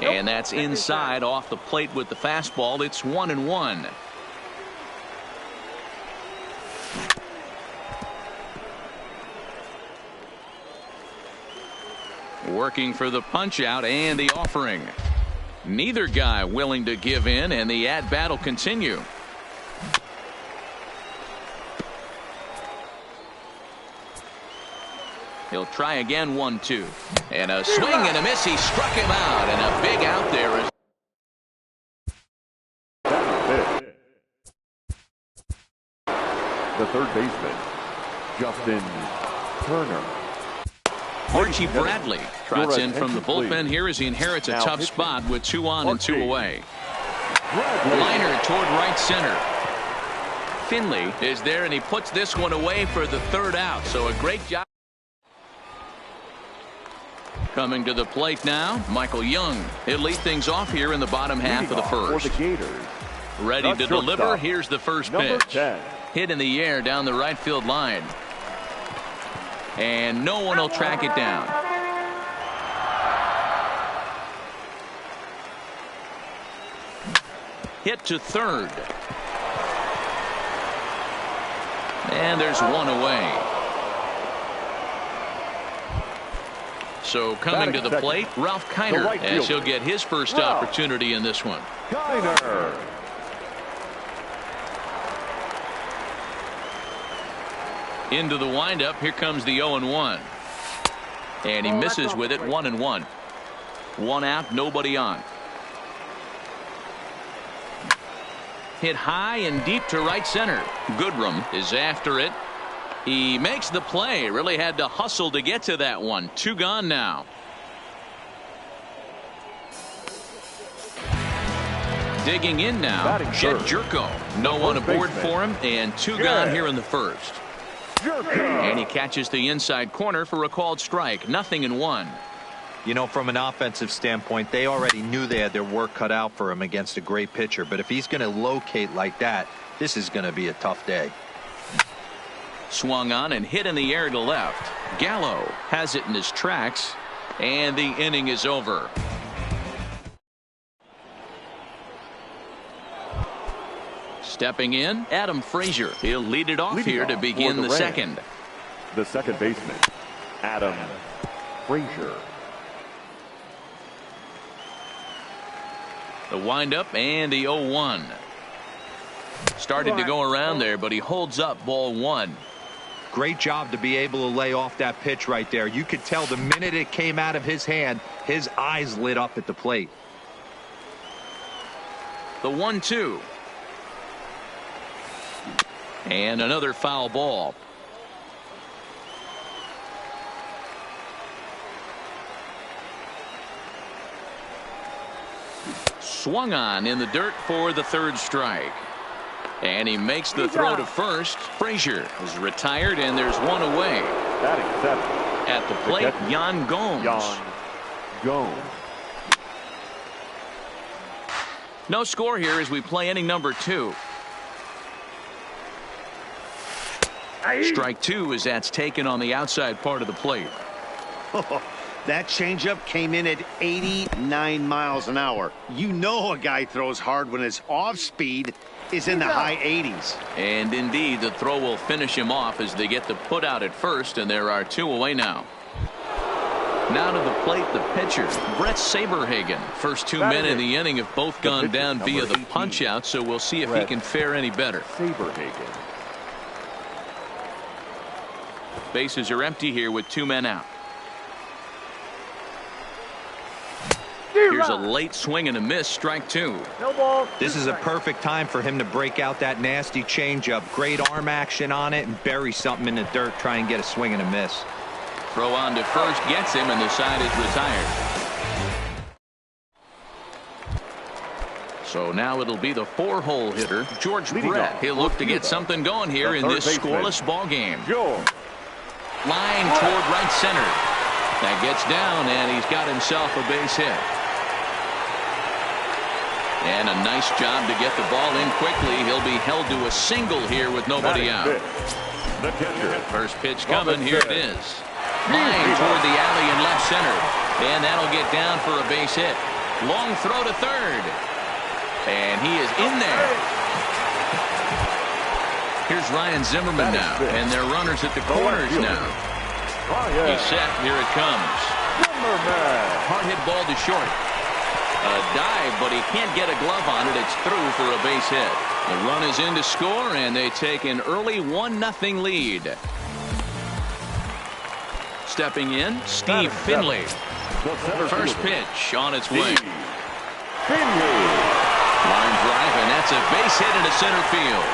Speaker 3: And that's inside off the plate with the fastball. It's 1-1. Working for the punch out and the offering. Neither guy willing to give in, and the at-bat will continue. He'll try again, 1-2. And a swing and a miss. He struck him out, and a big out there is.
Speaker 4: The third baseman, Justin Turner.
Speaker 3: Archie Bradley trots in from the bullpen here as he inherits a tough spot with 2 on and 2 away. Liner toward right center. Finley is there, and he puts this one away for the third out. So a great job. Coming to the plate now, Michael Young. He'll lead things off here in the bottom half of the first. Ready to deliver. Here's the first pitch. Hit in the air down the right field line. And no one will track it down. Hit to third. And there's one away. So coming to the plate, Ralph Kiner, as he'll get his first opportunity in this one.
Speaker 4: Kiner.
Speaker 3: Into the windup. Here comes the 0-1. And he misses with it. 1-1. One out, nobody on. Hit high and deep to right center. Goodrum is after it. He makes the play. Really had to hustle to get to that one. 2 gone now. Digging in now, Jed Jerko. No one aboard for him, and 2 gone here in the first. And he catches the inside corner for a called strike. 0-1.
Speaker 2: You know, from an offensive standpoint, they already knew they had their work cut out for him against a great pitcher. But if he's going to locate like that, this is going to be a tough day.
Speaker 3: Swung on and hit in the air to left. Gallo has it in his tracks, and the inning is over. Stepping in, Adam Frazier. He'll lead it off here to begin the second.
Speaker 4: The second baseman, Adam Frazier.
Speaker 3: The windup and the 0-1. Started to go around there, but he holds up, ball 1.
Speaker 2: Great job to be able to lay off that pitch right there. You could tell the minute it came out of his hand, his eyes lit up at the plate.
Speaker 3: The 1-2. And another foul ball. Swung on in the dirt for the third strike. And he makes the throw to first. Frazier is retired, and there's one away.
Speaker 4: Batting seventh.
Speaker 3: At the plate, Yan Gomes.
Speaker 4: Yan Gomes.
Speaker 3: No score here as we play inning number 2. Strike 2 as that's taken on the outside part of the plate.
Speaker 5: That changeup came in at 89 miles an hour. You know a guy throws hard when his off speed is in the high 80s.
Speaker 3: And indeed, the throw will finish him off as they get the put out at first, and there are 2 away now. Now to the plate, the pitcher, Brett Saberhagen. First 2 men in the inning have both gone down via the punch out, so we'll see if he can fare any better.
Speaker 4: Saberhagen.
Speaker 3: Bases are empty here with 2 men out. Here's a late swing and a miss, strike 2.
Speaker 7: No ball.
Speaker 2: This is a perfect time for him to break out that nasty changeup. Great arm action on it and bury something in the dirt, try and get a swing and a miss.
Speaker 3: Throw on to first gets him, and the side is retired. So now it'll be the 4-hole hitter, George
Speaker 4: Leading
Speaker 3: Brett.
Speaker 4: off
Speaker 3: He'll
Speaker 4: for
Speaker 3: look to get
Speaker 4: Cuba,
Speaker 3: something going here
Speaker 4: the
Speaker 3: in
Speaker 4: third
Speaker 3: this
Speaker 4: baseman,
Speaker 3: scoreless ball game.
Speaker 4: George.
Speaker 3: Line toward right center. That gets down, and he's got himself a base hit. And a nice job to get the ball in quickly. He'll be held to a single here with nobody out.
Speaker 4: The catcher.
Speaker 3: First pitch coming. Here it is. Line toward the alley in left center. And that'll get down for a base hit. Long throw to third. And he is in there. Here's Ryan Zimmerman now. And they're runners at the corners now. He's set. Here it comes. Hard hit ball to short. A dive, but he can't get a glove on it. It's through for a base hit. The run is in to score, and they take an early 1-0 lead. Stepping in, Steve Finley. First pitch on its way. Line drive, and that's a base hit into center field.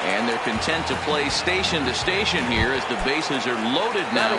Speaker 3: And they're content to play station to station here as the bases are loaded now.